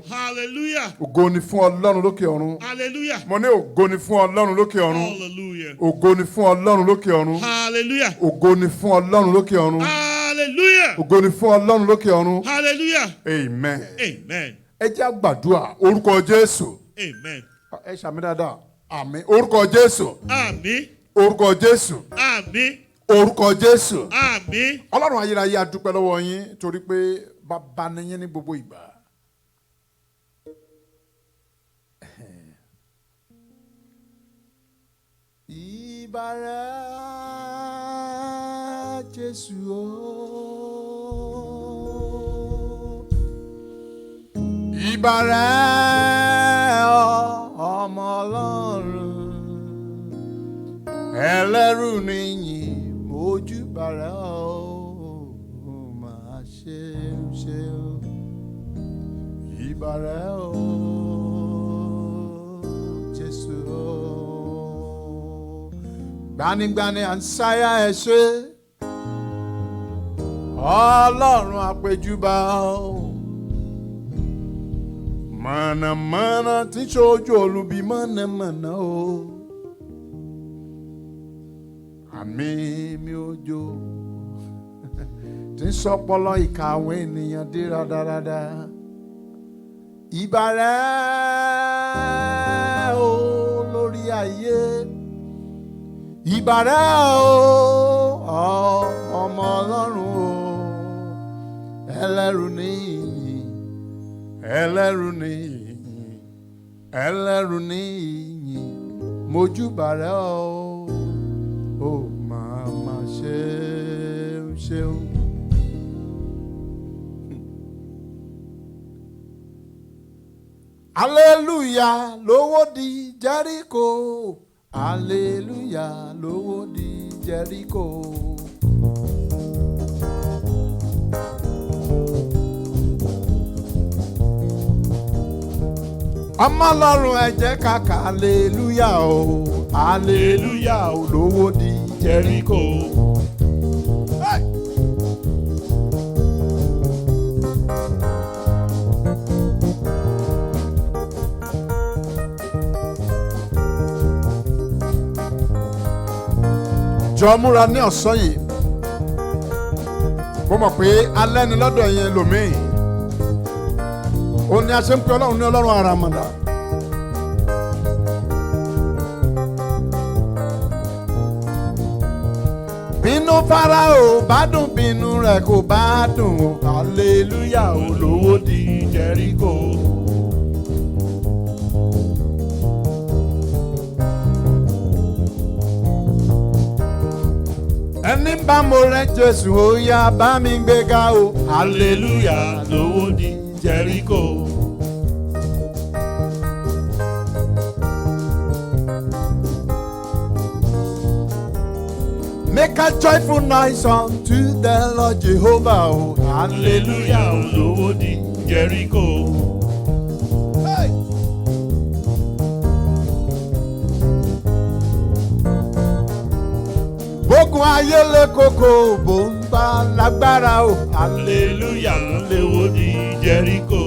Hallelujah. Ògo ni fún Ọlọ́run lókè ọ̀run. Hallelujah. Mo ní ògo ni fún Ọlọ́run lókè ọ̀run. Hallelujah. Ògo ni fún Ọlọ́run lókè ọ̀run. Hallelujah. Ògo ni fún Ọlọ́run lókè ọ̀run. Hallelujah. Ògo ni fún Ọlọ́run lókè ọ̀run. Hallelujah. Amen. Amen. Ẹ jẹ́ á gbàdúrà orúkọ Jésù. Amen. Ẹ ṣàmì dáadáa. Àmín. Orúkọ Jésù. Àmín. Orúkọ Jésù. Àmín. Orúkọ Jésù. Àmín. Ọlọ́run ayérayé a dúpẹ́ lọ́wọ́ yín torí pé bàbá ni yín ní gbogbo ìgbà. Ìbàrẹ̀ Jésù o. Ìbàrẹ̀ ọmọ Ọlọ́run. Ẹlẹ́rù nìyìn mójúbàrẹ̀ o. Máa ṣe o. Ìbàrẹ̀ o. Jésù o. Gbanigbani à ń sáyà ẹ ṣe. Ọlọ́run àpèjúbà o. Mọ̀nàmọ́ná tí ṣojú olùbí mọ̀nàmọ́ná o. Àmì mi òjò tí ń sọpọlọ ìka àwọn ènìyàn dé rádaràda. Ìbàrẹ̀ o lórí ayé. Ìbàrẹ̀ o ọmọ Ọlọ́run o. Ẹlẹ́rù níyìn. Ẹlẹ́rù níyìn. Ẹlẹ́rù níyìn. Mójúbàrẹ̀ o. Ó máa ṣeun. Hallelujah lówó di Jericho. Hallelujah lówó di Jericho. Ọmọ Ọlọ́run ẹ jẹ́ ká kà hallelujah o. Hallelujah lówó di Jericho. Hey! Jọ múra ní ọ̀sán yìí. Mo mọ̀ pé alẹ́ ni lọ́dọ̀ yẹn lòmíì. Ó ní a ṣe ń pe Ọlọ́run ní Ọlọ́run àràmàdà. Bínú Fáráò bá dùn, bínú rẹ̀ kò bá dùn. Hallelujah olówó di Jericho. Ẹni bá mo rẹ Jésù ó yá bá mi gbéga o. Hallelujah lówó di Jericho. Make a joyful noise unto the Lord Jehovah o. Hallelujah lówó di Jericho. Hey! Ogun ayé lé koko bò ń bá lágbára o. Hallelujah lówó di Jericho.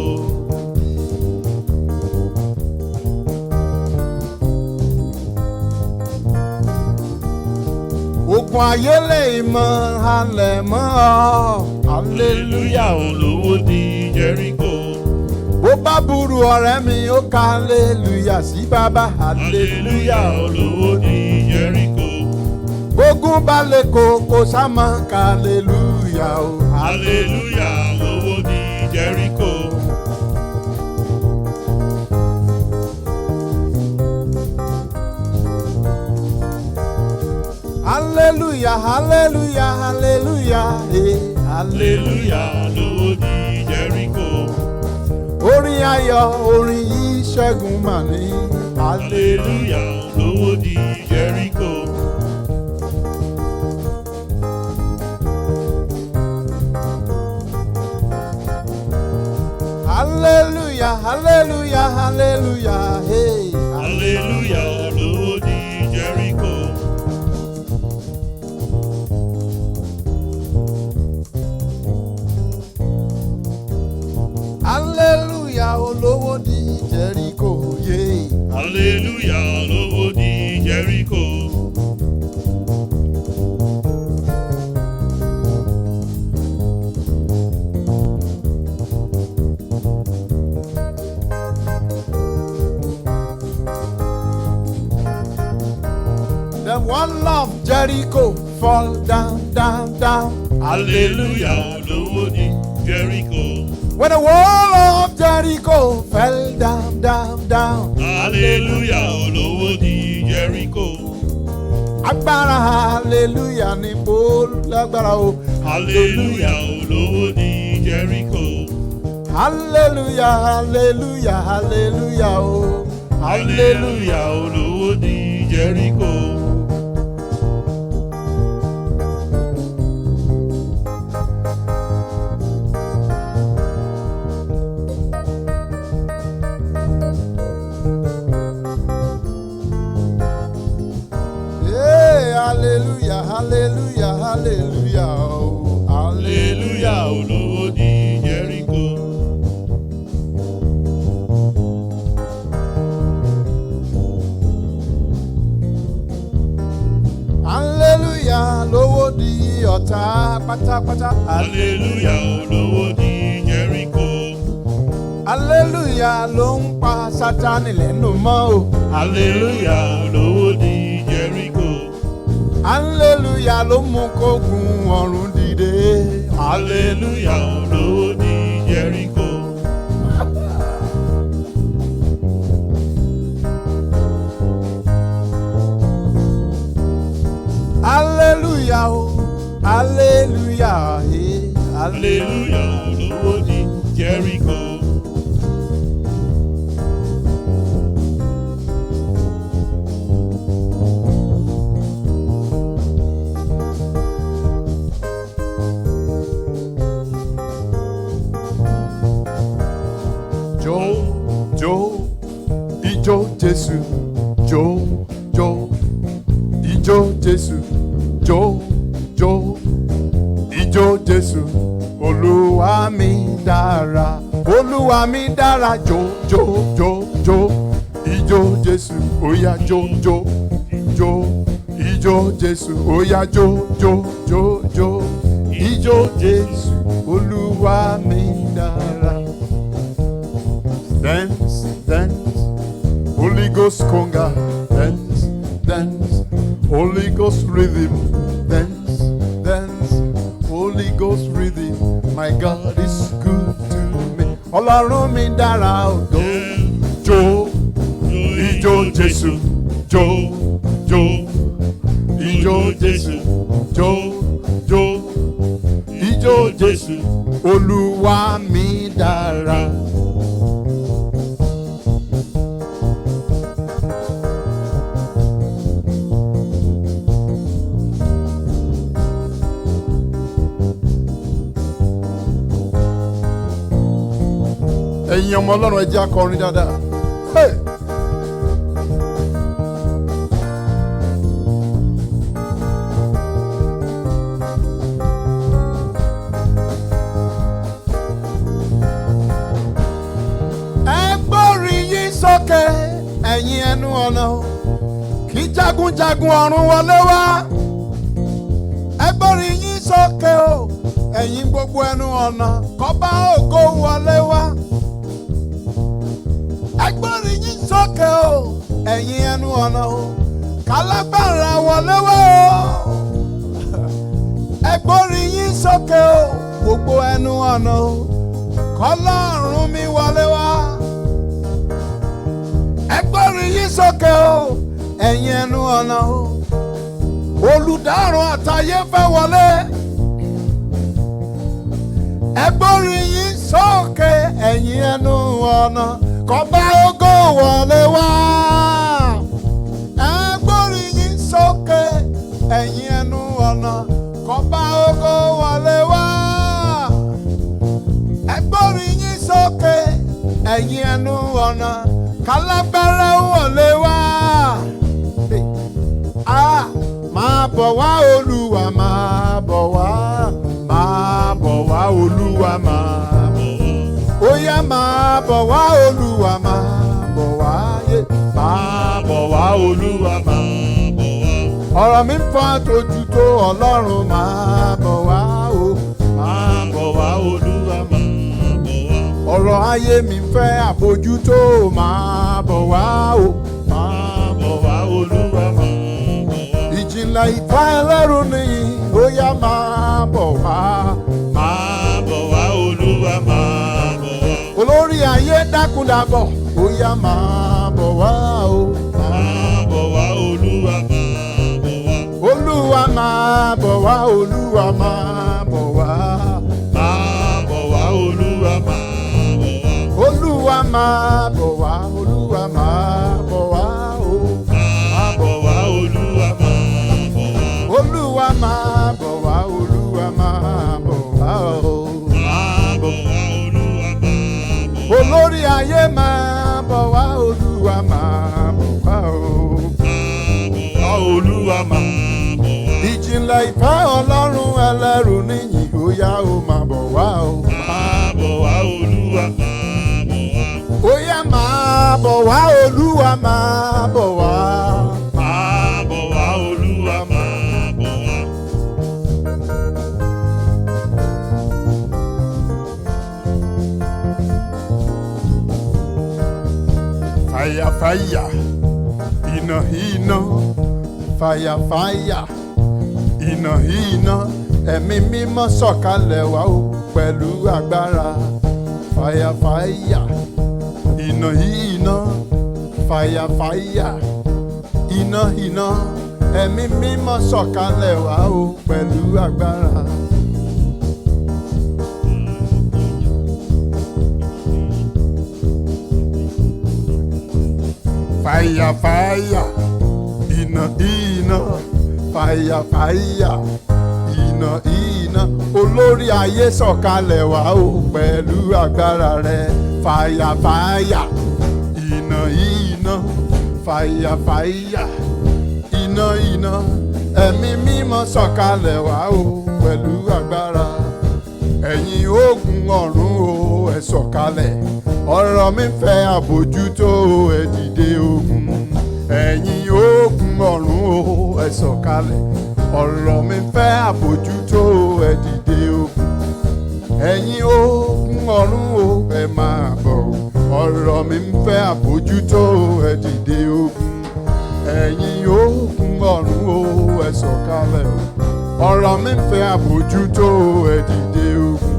Ogun ayé lè mọ halẹ̀ mọ́ ọ. Hallelujah lówó di Jericho. Bó bá burú ọ̀rẹ́ mi ó ka hallelujah sí bàbá. Hallelujah lówó di Jericho. Ogun balẹ̀ kò sámọ́ ka hallelujah o. Hallelujah lówó di Jericho. Hallelujah, hallelujah, hallelujah, hey, Hallelujah lówó di Jericho. Orin ayọ̀, orin ìṣẹ́gun mà ní. Hallelujah lówó di Jericho. Hallelujah, hallelujah, hallelujah, hey. Hallelujah lówó di Jericho. hallelujah olówó di Jẹ́ríkò yé. hallelujah olówó di Jẹ́ríkò. The wall of Jericho fall down, down, down. hallelujah olówó di Jẹ́ríkò. When the wall of Jericho fell down, down, down. hallelujah olówó di Jẹ́ríkò. Agbára hallelujah ni bólú lágbára o. hallelujah olówó di Jẹ́ríkò. Hallelujah, hallelujah, hallelujah o. hallelujah olówó di Jẹ́ríkò. Hey, hallelujah, hallelujah, hallelujah o. hallelujah olówó di Jẹ́ríkò. Hallelujah lówó di ọ̀tá pátápátá. hallelujah olówó di Jẹ́ríkò. Hallelujah ló ń pa Sátánì lẹ́nu mọ́ o. hallelujah olówó di Jẹ́ríkò. Hallelujah ló mú kógun ọ̀run dìde. hallelujah olówó di Jẹ́ríkò. Hallelujah o. Hallelujah. Hey, hallelujah olówó di Jẹ́ríkò. Jó, jó, ijó Jésù. Jó, jó, ijó Jésù. Jó, jó, ijó Jésù. Olúwa mi dára. Olúwa mi dára. Jó, jó, jó, jó. Ijó Jésù. Óyá jó, jó, jó. Ijó Jésù. Óyá jó, jó, jó, jó. Ijó Jésù. Olúwa mi dára. Dance, dance, Holy Ghost conga. Dance, dance, Holy Ghost rhythm. Dance, dance, Holy Ghost rhythm. My God is good to me. Ọlọ́run mi dára o. Jó, ijó Jésù. Jó, jó, ijó Jésù. Jó, jó, ijó Jésù. Olúwa mi dára. Ẹ̀yin ọmọ Ọlọ́run ẹ jẹ́ akọrin dáadáa. Hey! Ẹ gbórin yín sókè ẹ̀yin ẹnu ọ̀nà kí jagunjagun ọ̀run wọlé wá. Ẹ gbórin yín sókè o ẹ̀yin gbogbo ẹnu ọ̀nà kọ́ba ògo wọlé wá. Ẹgbọ́rin yín sókè o, ẹ̀yin ẹnu ọ̀nà o, kálágbára wọlé wá o. Ẹgbọ́rin yín sókè o, gbogbo ẹnu ọ̀nà o, kọ́lọ́run mi wọlé wá. Ẹgbọ́rin yín sókè o, ẹ̀yin ẹnu ọ̀nà o, olùdárun àtayé fẹ́ wọlé. Ẹgbọ́rin yín sókè, ẹ̀yin ẹnu ọ̀nà. Kọ́ba ògo wọlé wá. Ẹ gbórin yín sókè ẹ̀yin ẹnu ọ̀nà. Kọ́ba ògo wọlé wá. Ẹ gbórin yín sókè ẹ̀yin ẹnu ọ̀nà. Kálágbára wọlé wá. Máa bọ̀ wá Olúwa máa bọ̀ wá. Máa bọ̀ wá Olúwa máa bọ̀ wá. Ó yá máa máa bọ̀ wá olúwa máa bọ̀ wá yé máa bọ̀ wá olúwa máa. ọ̀rọ̀ mi ń fọ́ tójú tó ọlọ́run máa bọ̀ wá o máa bọ̀ wá olúwa máa bọ̀ wá. ọ̀rọ̀ ayé mi fẹ́ àbójútó máa bọ̀ wá o máa bọ̀ wá olúwa máa bọ̀ wá. ìjìnlẹ̀ ìfẹ́ ẹlẹ́rù nìyí ó yá máa bọ̀ wá máa bọ̀ wá olúwa máa bọ̀ wá. olórí ayé dákúndàbọ̀ ó yá máa bọ̀ wá o máa bọ̀ wá olúwa máa. Olúwa máa bọ̀ wá, Olúwa máa bọ̀ wá. Máa bọ̀ wá, Olúwa máa bọ̀ wá. Olúwa máa bọ̀ wá, Olúwa máa bọ̀ wá o. Máa bọ̀ wá, Olúwa máa bọ̀ wá. Olúwa máa bọ̀ wá, Olúwa máa bọ̀ wá o. Máa bọ̀ wá, Olúwa máa bọ̀ wá. Olórí ayé máa bọ̀ wá, Olúwa máa bọ̀ wá o. Máa bọ̀ wá, Olúwa máa. ìjìnlẹ̀ ìfẹ́ ọlọ́run ẹlẹ́rù níyìn ó yá o máa bọ̀ wá o. máa bọ̀ wá olúwa máa bọ̀ wá. ó yá máa bọ̀ wá olúwa máa bọ̀ wá. máa bọ̀ wá olúwa máa bọ̀ wá. fàyà fàyà iná iná fàyà fàyà. iná iná ẹ̀mí mímọ́ sọ̀kalẹ̀ wá o pẹ̀lú agbára fàyàfàyà iná iná fàyàfàyà iná iná ẹ̀mí mímọ́ sọ̀kalẹ̀ wá o pẹ̀lú agbára. fàyàfàyà iná iná. fàyàfàyà iná iná olórí ayé sọ̀kalẹ̀ wá o pẹ̀lú agbára rẹ̀ fàyàfàyà iná iná fàyàfàyà iná iná ẹ̀mí mímọ́ sọ̀kalẹ̀ wá o pẹ̀lú agbára. ẹ̀yin ogun ọ̀run o ẹ sọ̀kalẹ̀ ọ̀rọ̀ mi fẹ́ àbójútó ẹ dìde ogun. ẹ̀yin ogun ọ̀run o ẹ sọ̀kalẹ̀ ọ̀rọ̀ mi fẹ́ àbójútó ẹ dìde ogun. ẹ̀yin ogun ọ̀run o ẹ máa bọ̀ ọ̀rọ̀ mi fẹ́ àbójútó ẹ dìde ogun. ẹ̀yin ogun ọ̀run o ẹ sọ̀kalẹ̀ ọ̀rọ̀ mi fẹ́ àbójútó ẹ dìde ogun.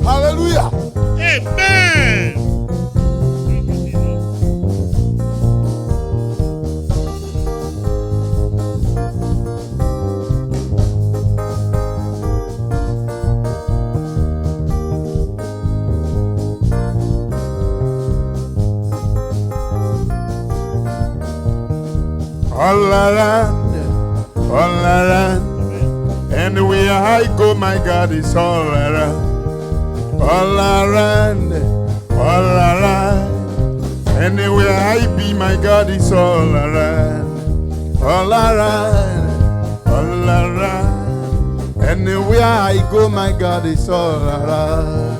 hallelujah. Amen. All around, anywhere I go, my God is all around. All around, anywhere I be, my God is all around. All around, anywhere I go, my God is all around.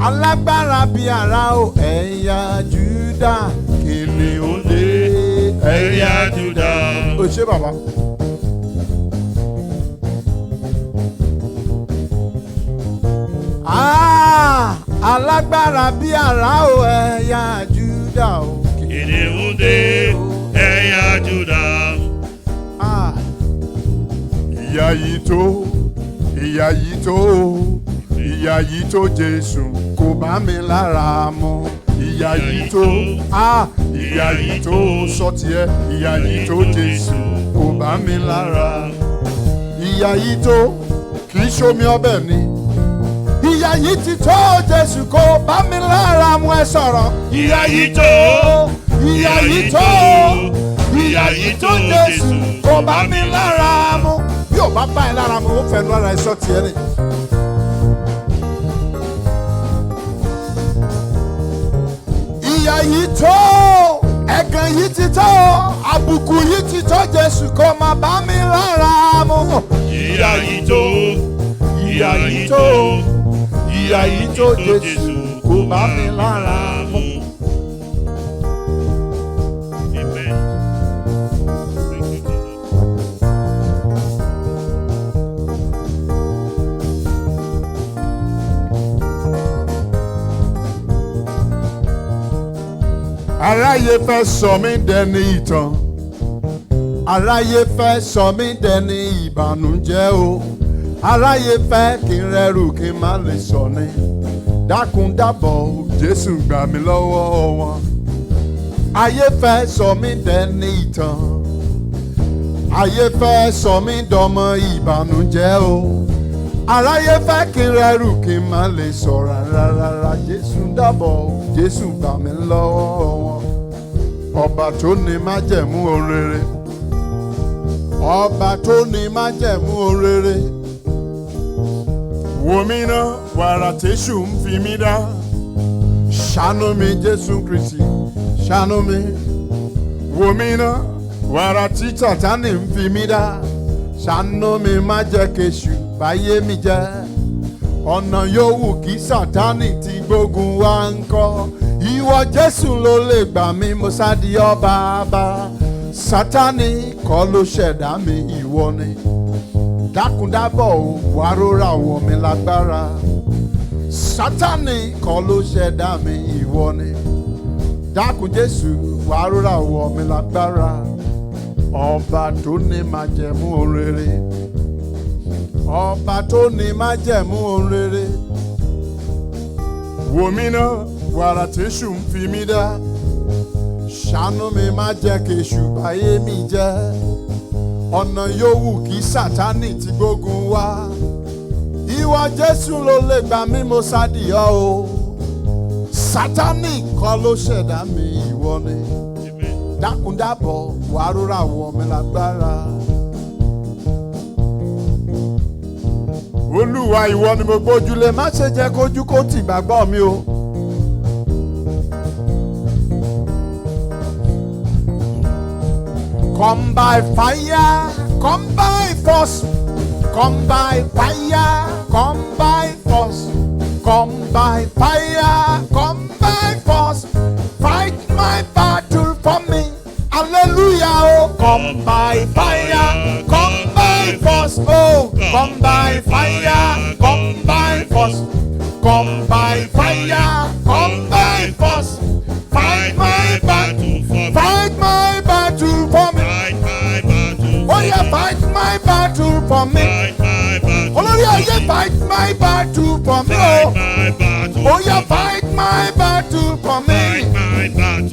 Alágbára bí ara o ẹ̀yà Júdà kìnìún dé. Ẹ̀yà Júdà. O ṣé bàbá. Alágbára bí ara o ẹ̀yà Júdà o. Kìnìún dé. Ẹ̀yà Júdà. Ìyà yìí tó, ìyà yìí tó, ìyà yìí tó Jésù kò bá mi lára mu. Ìyà yìí tó, ìyà yìí tó sọ tiẹ̀, ìyà yìí tó Jésù kò bá mi lára. Ìyà yìí tó kì í ṣomi ọbẹ̀ ni. Ìyà yìí ti tó Jésù kò bá mi lára mu ẹ sọ̀rọ̀. Ìyà yìí tó, ìyà yìí tó, ìyà yìí tó Jésù kò bá mi lára mu. ò bá bá ẹ lára mu ó fẹnu ara ẹ sọ tiẹ̀ ni. ìyà yìí tó ẹ̀gàn yìí ti tó àbùkù yìí ti tó Jésù kó má bá mi lára mu. ìyà yìí tó, ìyà yìí tó ìyà yìí tó Jésù kó bá mi lára mu. Amen. Thank you, Jesus. Aráyé fẹ́ sọ mí dẹni ìtàn, aráyé fẹ́ sọ mí dẹni ìbànújẹ́ o, aráyé fẹ́ kí n rẹrù kí n má lè sọ ní. Dákun dábọ̀ Jésù gbà mí lọ́wọ́ wọn. Ayé fẹ́ sọ mí dẹni ìtàn, ayé fẹ́ sọ mí dọmọ ìbànújẹ́ o, aráyé fẹ́ kí n rẹrù kí n má lè sọ rárá. Jésù dábọ̀ Jésù gbà mí lọ́wọ́ wọn. Ọba tó ní májẹ̀mú orere, ọba tó ní májẹ̀mú orere. Wò mí ná wàrà tẹ́sù ń fi mí dá. Ṣàánú mi Jésù Kristi, ṣàánú mi. Wò mí ná wàrà tí Sátánì ń fi mí dá. Ṣàánú mi má jẹ́ kéṣù báyé mi jẹ́. Ọ̀nà yòówù kí Sátánì ti gbógun wá ń kọ́. Ìwọ Jésù ló lè gbà mí, mo sádi ọba bá. Sátánì kọ́ ló ṣẹ̀dá mi, ìwọ ni. Dákúndábọ̀ wá rórà wọ̀ mí lágbára. Sátánì kọ́ ló ṣẹ̀dá mi, ìwọ ni. Dákun Jésù wá rórà wọ̀ mí lágbára. Ọba tó ní májẹ̀mú orere, ọba tó ní májẹ̀mú orere. Wò mí ná wàrà tẹ́sù ń fi mí dá. Ṣàánú mi má jẹ́ kéṣù báyé mi jẹ́. Ọ̀nà yòówù kí Sátánì ti gbógun wá. Ìwọ Jésù ló lè gbà mí, mo sádìọ́ o. Sátánì kọ́ ló ṣẹ̀dá mi, ìwọ ni. Dákúndábọ̀ wá rórà wọ̀ mí lágbára. Olúwa ìwọ ni mo gbójúlé, má ṣe jẹ́ kójú kó tì gbàgbọ́ mi o. Come by fire, come by force, come by fire, come by force, come by fire, come by force. Fight my battle for me. Hallelujah, oh. Come by fire, come by force, oh. Come by fire, come by force. Come by fire, come by force. Fight my battle for me. Fight my battle for me. Oh yeah, fight my battle for me. Oh yeah, fight my battle for me. Oh yeah, fight my battle for me.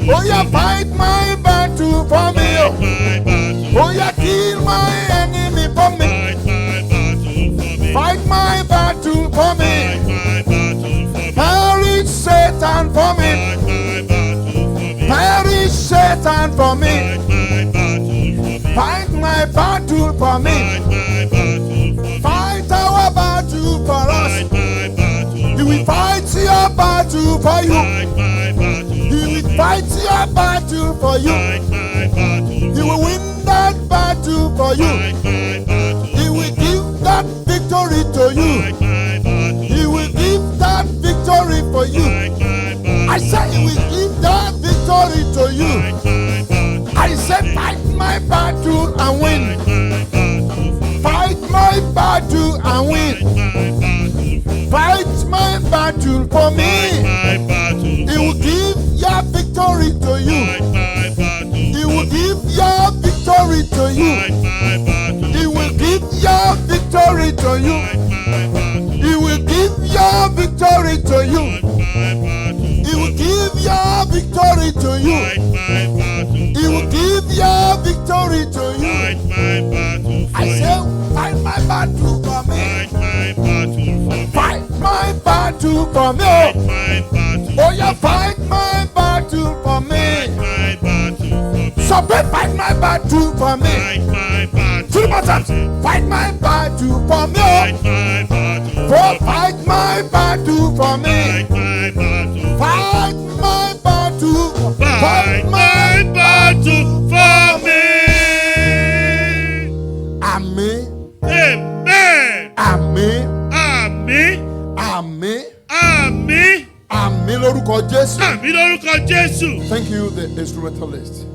Oh yeah, fight my battle for me. Oh yeah, kill my enemy for me. Fight my battle for me. Perish Satan for me. Perish Satan for me. Fight my battle for me. Fight our battle for us. He will fight your battle for you. He will fight your battle for you. He will win that battle for you. He will give that victory to you. He will give that victory for you. I said he will give that victory to you. I said fight my battle and win. Fight my battle and win. Fight my battle for me. He will give your victory to you. He will give your victory to you. He will give your victory to you. He will give your victory to you. He will give your victory to you. He will give your victory to you. I say, fight my battle for me. Fight my battle for me. Oh yeah, fight my battle for me. So fight my battle for me. To more time. Fight my battle for me. Fight my battle. Fight my battle for me. Fight my battle. Fight my battle. Fight my battle for me. Amen. Amen. Amen. Àmín. Àmín. Àmín. Àmín lórúkọ Jésù. Àmín lórúkọ Jésù. Thank you, the instrumentalist.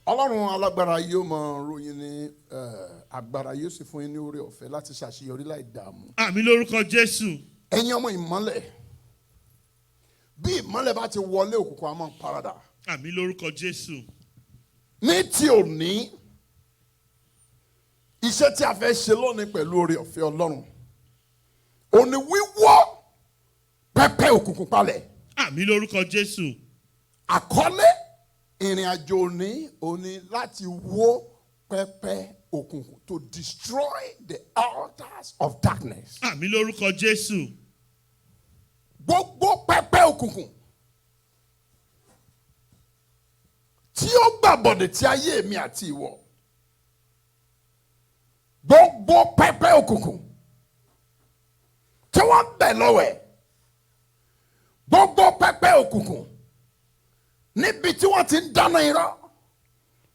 Ọlọ́run alágbára yóò máa ròyìn ní agbára yóò sì fún yín ní oore ọ̀fẹ́ láti ṣàṣeyọrí láì dààmú. Àmín lórúkọ Jésù. Ẹ̀yin ọmọ ìmọ́lẹ̀, bí ìmọ́lẹ̀ bá ti wọlé òkùnkùn á máa paradà. Àmín lórúkọ Jésù. Ní ti òní, iṣẹ́ tí a fẹ́ ṣe lónìí pẹ̀lú oore ọ̀fẹ́ Ọlọ́run, òní wíwọ́ pẹpẹ òkùnkùn palẹ̀. Àmín lórúkọ Jésù. Àkọlé ìrìn àjò òní láti wó pẹpẹ òkùnkùn, to destroy the altars of darkness. Àmín lórúkọ Jésù. Gbogbo pẹpẹ òkùnkùn tí ó gbàbọ̀dẹ̀ tí ayé mi àti ìwọ. Gbogbo pẹpẹ òkùnkùn tí wọ́n bẹ̀ lọ́wọ́ ẹ̀. Gbogbo pẹpẹ òkùnkùn níbi tí wọ́n ti ń dáná irọ́.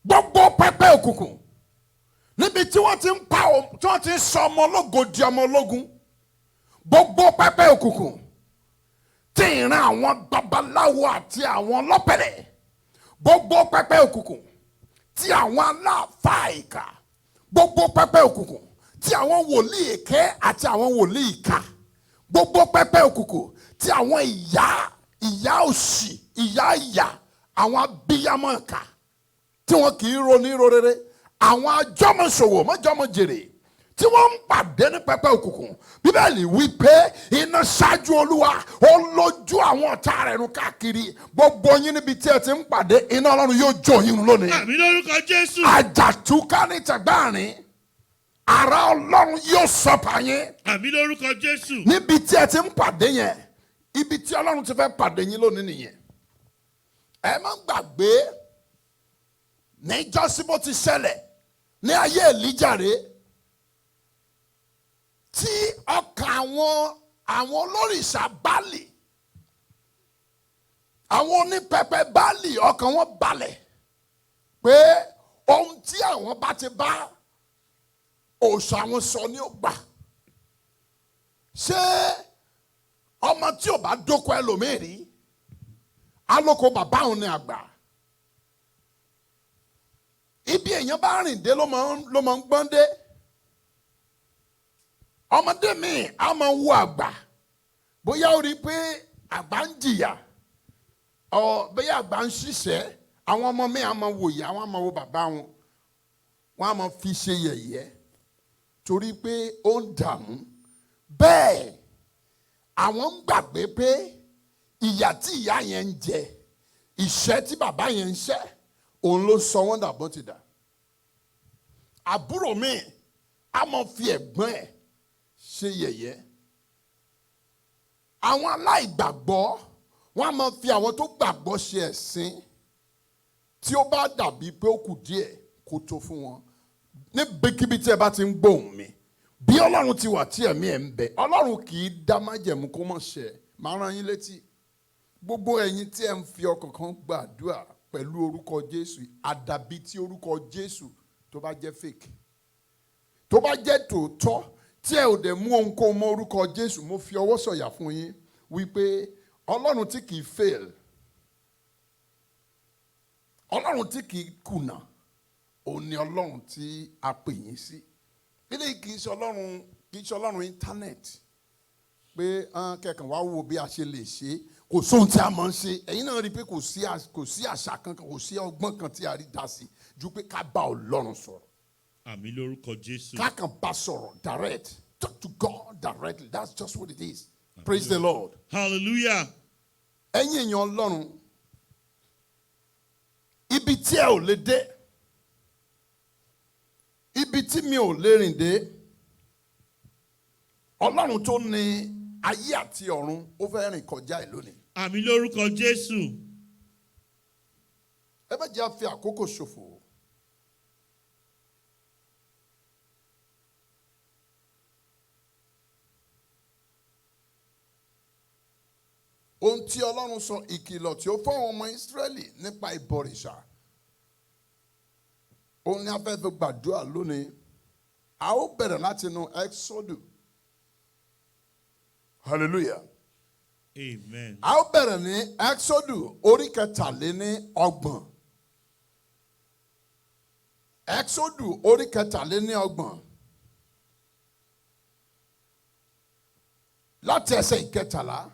Gbogbo pẹpẹ òkùnkùn níbi tí wọ́n ti ń pa tí wọ́n ti ń sọ ọmọ ológo di ọmọ ológun. Gbogbo pẹpẹ òkùnkùn tí ìran àwọn babaláwo àti àwọn ọlọ́pẹ̀lẹ̀. Gbogbo pẹpẹ òkùnkùn tí àwọn aláàfáà ìkà. Gbogbo pẹpẹ òkùnkùn tí àwọn wòlíì èké àti àwọn wòlíì ìkà. Gbogbo pẹpẹ òkùnkùn tí àwọn ìyá òṣì ìyá àwọn abiyamọ ìkà tí wọn kì í ronú rere, àwọn àjọmọ̀ṣòwò mọ́jọ́mọ̀jèrè tí wọ́n ń pàdé ní pẹpẹ òkùnkùn. Bíbélì wí pé iná ṣáájú Olúwa ó lójú àwọn ọ̀tá rẹ̀ run káàkiri. Gbogbo yín níbi tí ẹ ti ń pàdé, iná Ọlọ́run yóò jó yín lónìí. Àmín lórúkọ Jésù. Àjàtúká ní tẹ̀gbáàrin, ara Ọlọ́run yóò sọ̀pà yín. Àmín lórúkọ Jésù. Níbi tí ẹ ti ń pàdé yẹn, ibi tí Ọlọ́run ti fẹ́ pàdé yín lónìí nìyẹn. Ẹ má gbàgbé ní ìjọ́sí bó ti ṣẹlẹ̀ ní ayé Èlíjà tí ọkàn àwọn olórìṣà Báálì, àwọn onípẹpẹ Báálì, ọkàn wọn balẹ̀ pé ohun tí àwọn bá ti bá òòṣà àwọn sọ ni ó gbà. Ṣé ọmọ tí ò bá dóko ẹlòmíì rí, alóko bàbá òun ni àgbà. Ibi èèyàn bá rìn dé ló máa ń gbọ́n dé. Ọmọdé mi á máa wo àgbà bóyá ó rí i pé àgbà ń jìyà, bóyá àgbà ń ṣiṣẹ́. Àwọn ọmọ mi á máa wo ìyá, wọn á máa wo bàbá wọn, wọn á máa fi ṣe yẹ̀yẹ́ torí pé ó ń dààmú. Bẹ́ẹ̀ àwọn ń gbàgbé pé ìyà tí ìyá yẹn ń jẹ, ìṣẹ́ tí bàbá yẹn ń ṣẹ́, òun ló sọ wọ́n dà bó ti dà. Àbúrò mi á máa fi ẹ̀gbọ́n ẹ̀ ṣe yẹ̀yẹ́. Àwọn aláìgbàgbọ́ wọ́n á máa fi àwọn tó gbàgbọ́ ṣe ẹ̀sín tí ó bá dàbí pé ó kù díẹ̀ kó tó fún wọn. Níbikíbi tí ẹ bá ti ń gbóhùn mi, bí Ọlọ́run ti wà tí ẹ̀mí ẹ̀ ń bẹ, Ọlọ́run kì í dá májẹ̀mú kó mọ̀ ṣẹ. Màá rán yín létí, gbogbo ẹ̀yin tí ẹ ń fi ọkàn kan gbàdúrà pẹ̀lú orúkọ Jésù, àdàbí tí orúkọ Jésù tó bá jẹ́ fake, tó bá jẹ́ tòótọ́ tí ẹ ò dẹ̀ mú ohunkóhun mọ́ orúkọ Jésù, mo fi ọwọ́ sọ̀yà fún yín wípé Ọlọ́run tí kì í fail, Ọlọ́run tí kì í kùnà, òun ni Ọlọ́run tí a pè yín sí. Ilé kì í ṣe Ọlọ́run íńtánẹ́ẹ̀tì pé kẹ̀kàn wá wo bí a ṣe lè ṣe, kò sóhun tí a máa ń ṣe. Ẹ̀yin náà rí i pé kò sí àṣà kankan, kò sí ọgbọ́n kan tí a rí dá sí ju pé ká bá Ọlọ́run sọ̀rọ̀. Àmín lórúkọ Jésù. Ká kàn bá sọ̀rọ̀ direct. Talk to God directly. That's just what it is. Praise the Lord. Hallelujah. Ẹ̀yin èèyàn Ọlọ́run, ibi tí ẹ ò lè dé, ibi tí mi ò lè rìn dé, Ọlọ́run tó ní ayé àti ọ̀run ó fẹ́ rìn kọjá ẹ̀ lónìí. Àmín lórúkọ Jésù. Ẹ má jẹ́ á fi àkókò ṣòfò. ohun tí Ọlọ́run sọ ìkìlọ̀ tí ó fún àwọn ọmọ Ísírẹ́lì nípa ìbọ̀rìṣà. Òun ni a fẹ́ fi gbàdúrà lónìí. A ó bẹ̀rẹ̀ láti inú Exodus. Hallelujah. Amen. A ó bẹ̀rẹ̀ ní Exodus orí kẹtàléníọgbọ̀n. Exodus orí kẹtàléníọgbọ̀n. Láti ẹsẹ̀ ìkẹtàlá.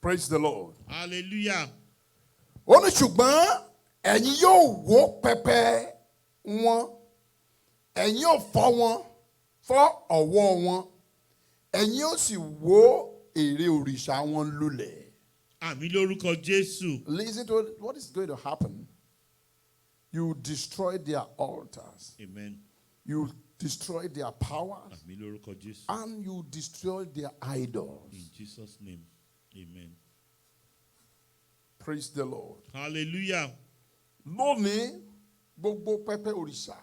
Praise the Lord. Hallelujah. Ó ní ṣùgbọ́n ẹ̀yin yóò wó pẹpẹ wọn. Ẹ̀yin yóò fọ́ wọn, fọ́ ọ̀wọ́ wọn. Ẹ̀yin yóò sì wó ère òrìṣà wọn lulẹ̀. Àmín lórúkọ Jésù. Listen to what is going to happen. You destroy their altars. Amen. You destroy their powers. Àmín lórúkọ Jésù. And you destroy their idols. In Jesus' name. Amen. Praise the Lord. Hallelujah. Lónìí, gbogbo pẹpẹ òrìṣà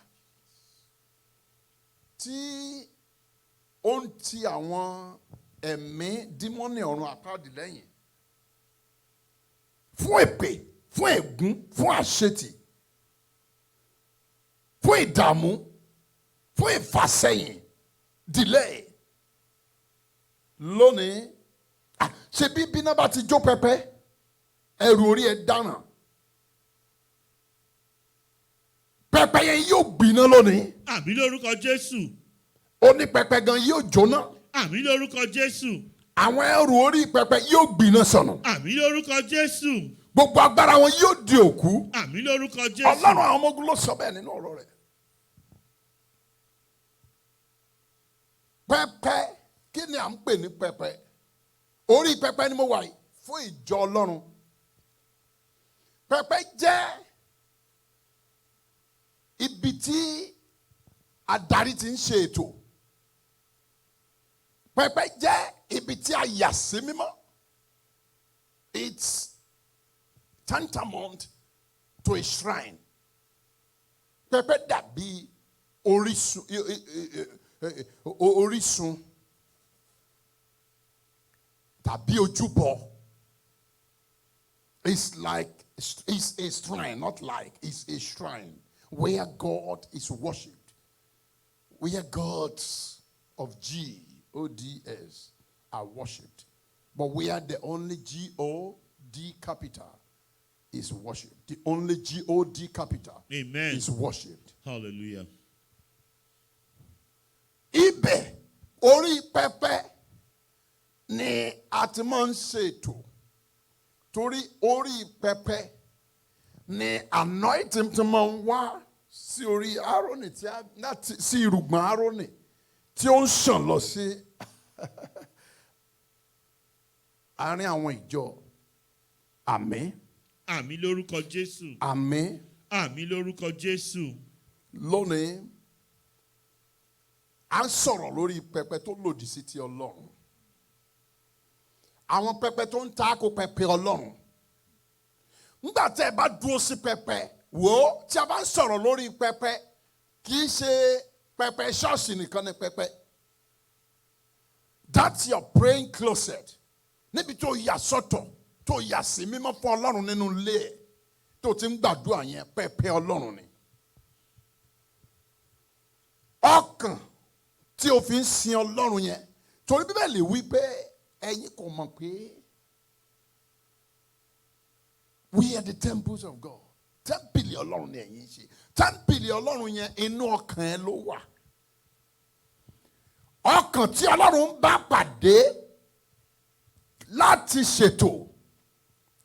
tí ó ń ti àwọn ẹ̀mí dímọ́nì ọ̀run àpáàdì lẹ́yìn fún èpè, fún ègún, fún àṣetì, fún ìdààmú, fún ìfàsẹ́yìn, delay. Lónìí, ṣe bí bíná bá ti jó pẹpẹ, ẹrù orí ẹ dáná. Pẹpẹ yẹn yóò gbiná lónìí. Àmín lórúkọ Jésù. Ó ní pẹpẹ gan yóò jóná. Àmín lórúkọ Jésù. Àwọn ẹrù orí pẹpẹ yóò gbiná sọnù. Àmín lórúkọ Jésù. Gbogbo agbára wọn yóò di òkú. Àmín lórúkọ Jésù. Ọlọ́run àwọn ọmọ ogun ló sọ bẹ́ẹ̀ nínú ọ̀rọ̀ rẹ̀. Pẹpẹ, kí ni à ń pè ní pẹpẹ? Orí pẹpẹ ni mo wà yìí fún ìjọ Ọlọ́run. Pẹpẹ jẹ́ ibi tí adarí ti ń ṣe ètò. Pẹpẹ jẹ́ ibi tí a yà sí mímọ́. It's tantamount to a shrine. Pẹpẹ dàbí orísun tàbí ojúbọ. It's like it's a shrine, not like it's a shrine where God is worshipped, where gods of GODS are worshipped, but where the only G-O-D capital is worshipped. The only G-O-D capital Amen. is worshipped. Hallelujah. Ibẹ̀ orí pẹpẹ ni a ti máa ń ṣètò. Torí orí pẹpẹ ni anointing ti máa ń wá sí orí Árónì sí irùngbọ̀n Árónì tí ó ń ṣàn lọ sí àárín àwọn ìjọ. Àmín. Àmín lórúkọ Jésù. Àmín. Àmín lórúkọ Jésù. Lónìí, à ń sọ̀rọ̀ lórí pẹpẹ tó lòdì sí ti Ọlọ́run. Àwọn pẹpẹ tó ń tako pẹpẹ Ọlọ́run. Nígbà tí ẹ bá dúró sí pẹpẹ, wò ó tí a bá ń sọ̀rọ̀ lórí pẹpẹ, kì í ṣe pẹpẹ ṣọ́ọ̀ṣì nìkan ni pẹpẹ. That's your praying closet. Níbi tó yà sọ́tọ̀, tó yà sí mímọ́ fún Ọlọ́run nínú ilé ẹ̀, tó ti ń gbàdúrà yẹn, pẹpẹ Ọlọ́run ni. Ọkàn tí o fi ń sin Ọlọ́run yẹn, torí Bíbélì wí pé ẹ̀yin kò mọ̀ pé we are the temples of God. Tẹ́ḿpìlì Ọlọ́run ni ẹ̀yin ṣe. Tẹ́ḿpìlì Ọlọ́run yẹn inú ọkàn ẹ ló wà. Ọkàn tí Ọlọ́run bá pàdé láti ṣètò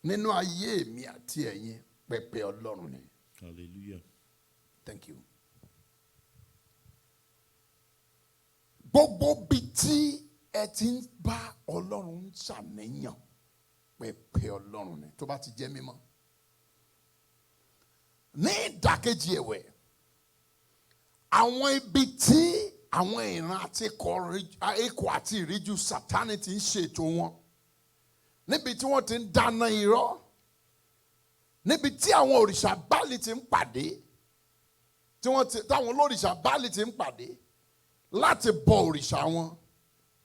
nínú ayé mi àti ẹ̀yin, pẹpẹ Ọlọ́run ni. Hallelujah. Thank you. Gbogbo bí tí ẹ ti ń bá Ọlọ́run ṣàníyàn, pẹpẹ Ọlọ́run ni tó bá ti jẹ́ mímọ́. Ní ìdàkejì ẹ̀wẹ̀, àwọn ibi tí àwọn ìran àti ikọ̀ àti ìríjú Sátánì ti ń ṣètò wọn, níbi tí wọ́n ti ń dáná irọ́, níbi tí àwọn òrìṣà Báálì ti ń pàdé, táwọn olórìṣà Báálì ti ń pàdé láti bọ òrìṣà wọn,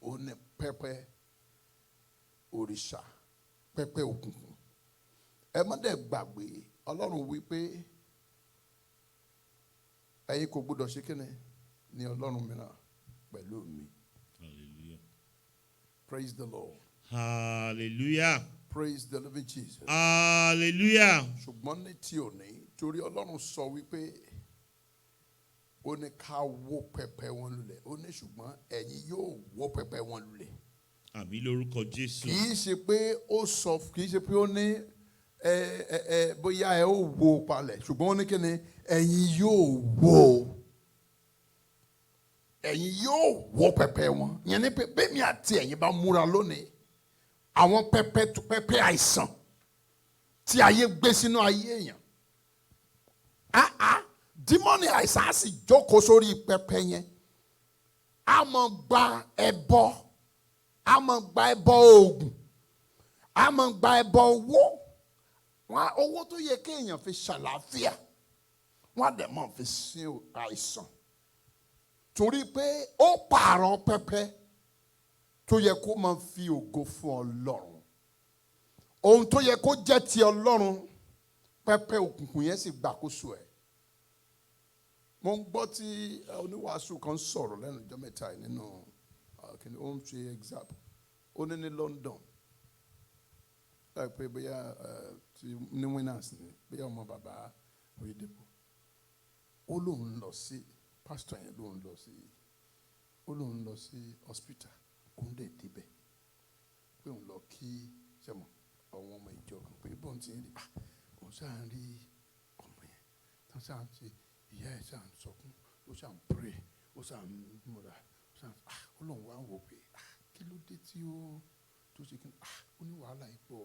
ó ní pẹpẹ òrìṣà pẹpẹ òkùnkùn. Ẹ má dẹ̀ gbàgbé Ọlọ́run wí pé ẹ̀yin kò gbọdọ̀ ṣe kíni ní Ọlọ́run mìíràn pẹ̀lú mi. Hallelujah. Praise the Lord. Hallelujah. Praise the living Jesus. Hallelujah. Ṣùgbọ́n ní ti òní torí Ọlọ́run sọ wípé ó ní ká wó pẹpẹ wọn lulẹ̀, ó ní ṣùgbọ́n ẹ̀yin yóò wó pẹpẹ wọn lulẹ̀. Àmín lórúkọ Jésù. Kì í ṣe pé ó sọ, kì í ṣe pé ó ní bóyá ẹ ó wó palẹ̀, ṣùgbọ́n ó ní kí ni ẹ̀yin yóò wó. Ẹ̀yin yóò wó pẹpẹ wọn. Ìyẹn ni pé bẹ́ẹ̀ mi àti ẹ̀yin bá múra lónìí, àwọn pẹpẹ àìsàn tí ayé gbé sínú ayé èèyàn. Dímọ́nì àìsàn á sì jókòó sórí pẹpẹ yẹn. A máa gba ẹbọ, a máa gba ẹbọ oògùn, a máa gba ẹbọ owó. Owó tó yẹ kéèyàn fi ṣàlàáfíà, wọ́n á dẹ̀ máa fi sin àìsàn. Torí pé ó pààrọ̀ pẹpẹ tó yẹ kó máa fi ògo fún Ọlọ́run. Ohun tó yẹ kó jẹ́ ti Ọlọ́run, pẹpẹ òkùnkùn yẹn sì gbàkóso ẹ̀. Mo ń gbọ́ tí oníwàásù kan sọ̀rọ̀ lẹ́nu ọjọ́ mẹ́ta yìí nínú kìnìún ó ń ṣe example. Ó ní London. Láì pé bóyá ní winners ni bóyá ọmọ bàbá Oyèdèpọ̀. Ó lóun lọ sí pastor yẹn lóun lọ sí hospital. Òun dẹ̀ débẹ̀ pé òun lọ kí sẹ́mọ̀ àwọn ọmọ ìjọ kan pé bọ́n ti ń rí òun ṣáà ń rí ọmọ yẹn tán ṣáà ń ṣe ìyá ẹ̀ ṣáà ń sọkún ó ṣáà ń pray ó ṣáà ń múra ó lóun wá ń wò pé kí ló dé tí ó tó ṣe kí ó ní wàhálà ipò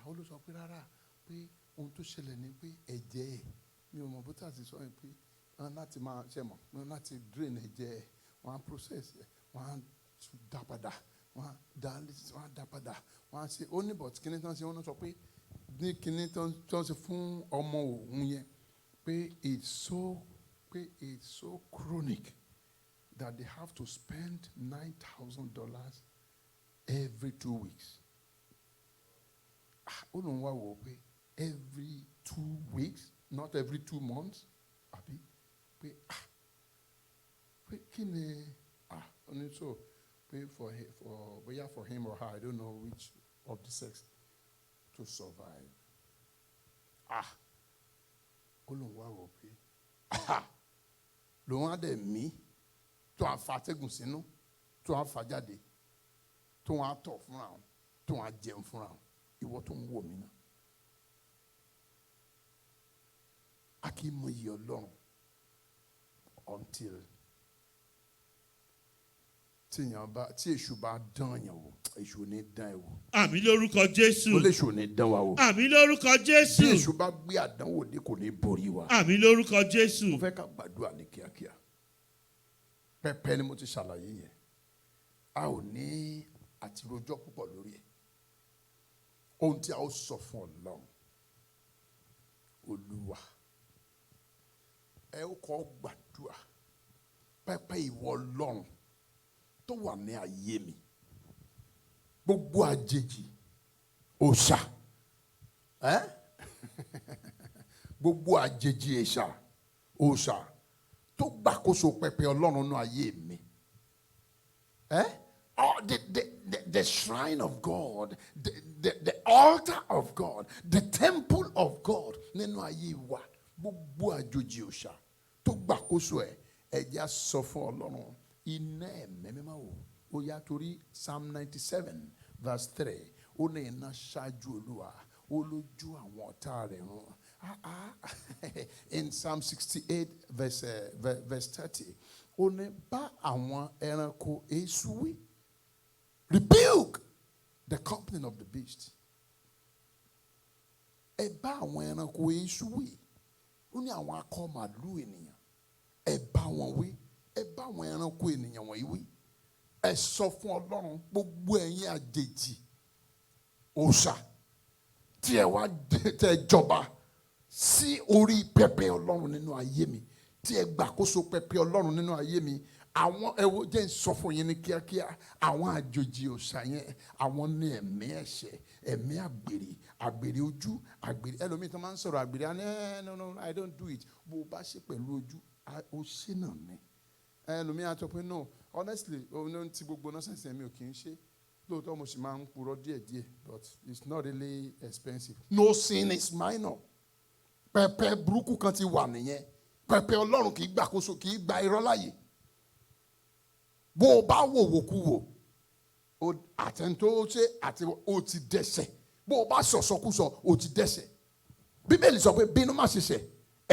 ó ló sọ pé rárá pé ohun tó ṣẹlẹ̀ ni pé ẹ̀jẹ̀ ẹ̀ mi ò mọ̀ bó tà sí sọ yẹn pé wọ́n láti máa ṣẹ̀mọ̀ wọ́n láti drain ẹ̀jẹ̀ ẹ̀ wọ́n á process ẹ̀ wọ́n á dá padà wọ́n á dá padà wọ́n á ṣe ó ní bọ̀t kíní tán ṣe wọ́n sọ pé ní kíní tán ṣe fún ọmọ òun yẹn pé it's so chronic that they have to spend $9,000 every 2 weeks. Ó lóun wá wò ó pé every 2 weeks not every 2 months àbí pé kí ni ó ní so. Pay for him or her, I don't know which of the sex, to survive. Ó lóun wá wò pé lòun á dẹ̀ mí tó à ń fa atẹ́gùn sínú tó à ń fa jáde tó à ń tọ̀ fúnra wọn tó à ń jẹun fúnra wọn ìwọ tó ń wò mí náà. A kì í mọ iye Ọlọ́run until tí èṣù bá dán yàn wò èṣù ò ní dán ẹ wò. Àmín lórúkọ Jésù. ó lè èṣù ò ní dán wa wò. Àmín lórúkọ Jésù. tí èṣù bá gbé àdánwò dé kò ní borí wa. Àmín lórúkọ Jésù. mo fẹ́ ká gbàdúrà ní kíákíá. pẹpẹ ni mo ti ṣàlàyé yẹn. a ò ní àtirojọ́ púpọ̀ lórí ẹ̀. ohun tí a ó sọ fún Ọlọ́run. Olúwa ẹ ó kọ́ gbàdúrà pẹpẹ ìwọ Ọlọ́run tó wà ní ayé mi gbogbo àjèjì òòṣà gbogbo àjèjì òòṣà tó gbàkóso pẹpẹ Ọlọ́run ní ayé mi the shrine of God the altar of God the temple of God nínú ayé wa gbogbo àjèjì òòṣà tó gbàkóso ẹ jẹ́ á sọ fún Ọlọ́run. Iná ẹ̀mí mímọ́ wò ó yá torí Psalm 97 verse 3 ó ní iná ṣáájú Olúwa ó lójú àwọn ọ̀tá rẹ̀ run. In Psalm 68 verse 30 ó ní bá àwọn ẹranko èṣù wí rebuke the company of the beast. Ẹ bá àwọn ẹranko èṣù wí ó ní àwọn akọ màlúù ènìyàn ẹ bá wọn wí. Ẹ bá àwọn ẹranko ènìyàn wọ̀nyí wí. Ẹ sọ fún Ọlọ́run gbogbo ẹ̀yin àjèjì òòṣà tí ẹ wá tẹ jọba sí orí pẹpẹ Ọlọ́run nínú ayé mi tí ẹ gbàkóso pẹpẹ Ọlọ́run nínú ayé mi àwọn ẹwọ jẹ́ sọ fún yín ní kíákíá àwọn àjòjì òòṣà yẹn àwọn ní ẹ̀mí ẹ̀ṣẹ̀ ẹ̀mí àgbèrè ojú àgbèrè ẹlòmíì tó máa ń sọ̀rọ̀ àgbèrè no I don't do it bó o bá ṣe pẹ̀lú ojú ó ṣe náà ni ẹlòmíì á sọ pé no honestly ohun tí gbogbo nọ́sẹ̀sì mi ò kì í ṣe lóòótọ́ mo sì máa ń purọ́ díẹ̀díẹ̀ but it's not really expensive. No sin is minor. Pẹpẹ burúkú kan ti wà nìyẹn pẹpẹ Ọlọ́run kì í gbàkóso kì í gba irọ́ láàyè bó o bá wò àtẹ̀ntó ṣe àti o ti dẹ́ṣẹ̀ bó o bá sọ̀sọ́kúsọ o ti dẹ́ṣẹ̀ Bíbélì sọ pé bínú má ṣe ṣẹ̀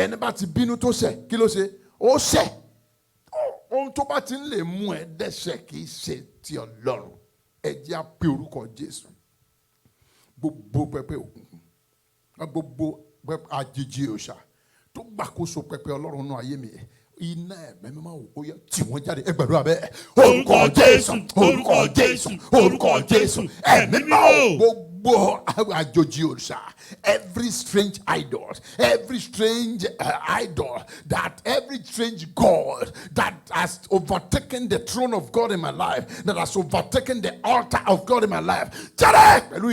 ẹni bá ti bínú tó ṣẹ̀ kí ló ṣe ó ṣẹ̀ ohun tó bá ti ń lè mú ẹ dẹ́ṣẹ̀ kì í ṣe ti Ọlọ́run ẹ jẹ́ á pe orúkọ Jésù gbogbo pẹpẹ òkùnkùn gbogbo àjèjì òòṣà tó gbàkóso pẹpẹ Ọlọ́run náà ayé mi iná ẹ̀mí mímọ́ ó yẹ tí wọ́n jáde ẹ gbàdúrà bẹ́ẹ̀ orúkọ Jésù orúkọ Jésù orúkọ Jésù ẹ̀mí mímọ́ gbogbo àjòjì òòṣà every strange idol every strange idol that every strange God that has overtaken the throne of God in my life that has overtaken the altar of God in my life jáde pẹ̀lú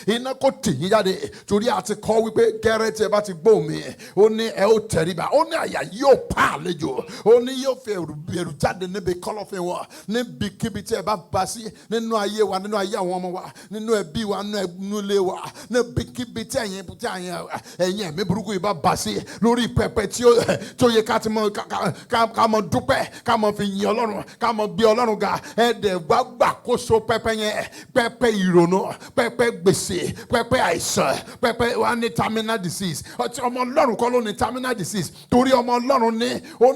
iná kò tì yín jáde torí àti kọ́ wípé gẹ́rẹ́ tí ẹ bá ti gbọ́ mi ó ní ẹ ó tẹríba ó ní àyà yóò pa àlejò ó ní yóò fi ẹ̀rù jáde níbi kọ́lọ́fín wọn níbikíbi tí ẹ bá bá sí nínú ayé wa nínú ayé àwọn ọmọ wa nínú ẹbí wa nínú ilé wa níbikíbi tí ẹ̀yin ẹ̀mí burúkú yìí bá bá sí lórí pẹpẹ tí ó yẹ ká mọ dúpẹ́ ká mọ fi yin Ọlọ́run ká mọ gbé Ọlọ́run ga ẹ̀ẹ́dẹ̀ gbàgbàkóso pẹpẹ yẹn pẹpẹ ìrònú pẹpẹ gbèsè pẹpẹ àìsàn pẹpẹ wa ní terminal disease ọmọ Ọlọ́run kọ́ ló ní terminal disease torí ọmọ Ọlọ́run ní ó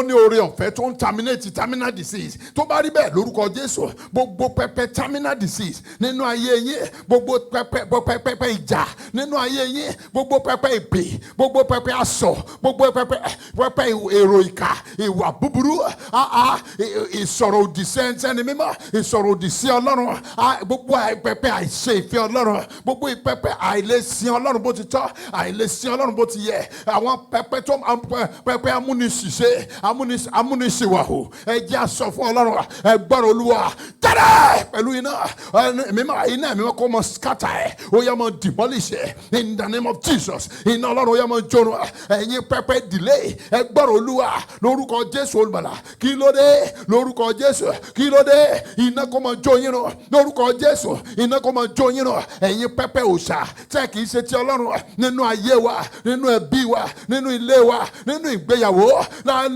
ní oore ọ̀fẹ́ tó ń terminate terminal disease tó bá rí bẹ́ẹ̀ lórúkọ Jésù gbogbo pẹpẹ terminal disease nínú ayé yín gbogbo pẹpẹ ìjà nínú ayé yín gbogbo pẹpẹ ìpè gbogbo pẹpẹ asọ gbogbo pẹpẹ èrò ìkà ìwà búburú ìsọ̀rọ̀ òdì sí ẹni mímọ́ ìsọ̀rọ̀ òdì sí Ọlọ́run gbogbo pẹpẹ àìṣe ìfẹ́ Ọlọ́run gbogbo pẹpẹ àìlèsìn Ọlọ́run bó ti tọ́ àìlèsìn Ọlọ́run bó ti yẹ àwọn pẹpẹ amúnisìṣe amúnisìwàhù ẹ jẹ́ á sọ fún Ọlọ́run ẹ gbọ́rọ̀ Olúwa jáde pẹ̀lú iná mímọ́ kó mọ scatter ẹ̀ ó yẹ mọ demolish ẹ̀ in the name of Jesus iná Ọlọ́run ó yẹ mọ jóná ẹ̀yin pẹpẹ delay ẹ gbọ́rọ̀ Olúwa lórúkọ Jésù olùgbàlà kí ló dé lórúkọ Jésù kí ló dé iná kó mọ jó yín nù lórúkọ Jésù iná kó mọ jó yín nù ẹ̀yin pẹpẹ òòṣà tẹ́ kì í ṣe ti Ọlọ́run nínú ayé wa nínú ẹbí wa nínú ilé wa nínú ìgbéyàwó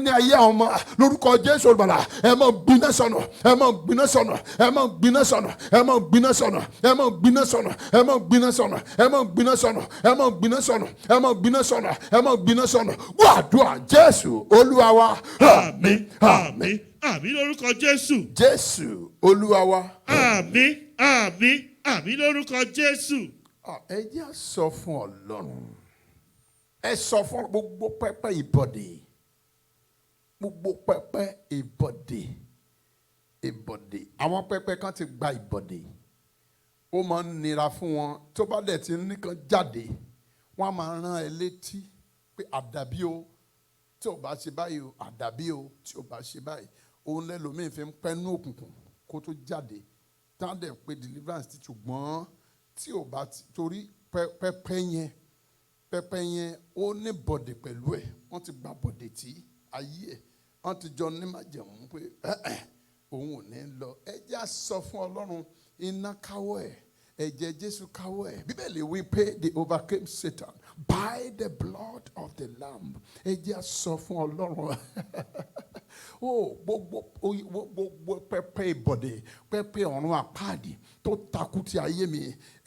ní ayé àwọn ọmọ lórúkọ Jésù olùgbàlà ẹ mọ gbiná sọnù ẹ mọ gbiná sọnù ẹ mọ gbiná sọnù ẹ mọ gbiná sọnù ẹ mọ gbiná sọnù ẹ mọ gbiná sọnù ẹ mọ gbiná sọnù ẹ mọ gbiná sọnù ẹ mọ gbiná sọnù ẹ mọ gbiná sọnù wàdùà Jésù Olúwa wa àmín àmín àmín lórúkọ Jésù. Jésù Olúwa wa àmín àmín àmín lórúkọ Jésù. ẹ jẹ́ á sọ fún Ọlọ́run ẹ sọ fún gbogbo pẹpẹ ìbọ̀dè gbogbo pẹpẹ ìbọ̀dè àwọn pẹpẹ kan ti gba ìbọ̀dè ó máa ń nira fún wọn tó bá dẹ̀ ti nìkan jáde wọ́n á máa rán ẹ létí pé àdàbí o tí ò bá ṣe báyìí o àdàbí o tí ò bá ṣe báyìí òun lẹ́lòmíì fi ń pẹ́nu òkùnkùn kó tó jáde tán dẹ̀ pé deliverance ti ṣùgbọ́n tí ò bá torí pẹpẹ yẹn ó ní bọ̀dẹ̀ pẹ̀lú ẹ̀ wọ́n ti gba bọ̀dẹ̀ tí ayé ẹ̀ wọ́n ti jọ ní májẹ̀mú pé òun ò ní lọ ẹ jẹ́ á sọ fún Ọlọ́run iná káwọ́ ẹ̀ ẹ̀jẹ̀ Jésù káwọ́ ẹ̀ Bíbélì wí pé they overcame Satan by the blood of the Lamb ẹ jẹ́ á sọ fún Ọlọ́run gbogbo pẹpẹ ìbọ̀dẹ̀ pẹpẹ ọ̀run àpáàdì tó takú ti ayé mi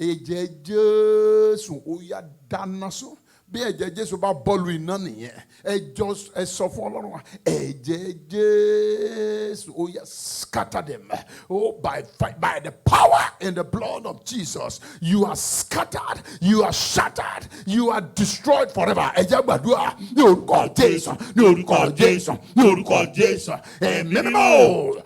ẹ̀jẹ̀ Jésù ó yá dáná sún bí ẹ̀jẹ̀ Jésù bá bọ́ọ̀lù iná nìyẹn ẹ sọ fún Ọlọ́run ẹ̀jẹ̀ Jésù ó yá scatter them by the power in the blood of Jesus you are scattered you are shattered you are destroyed forever ẹ jẹ́ gbàdúrà ní orúkọ Jésù ní orúkọ Jésù ní orúkọ Jésù ẹ̀mí mímọ́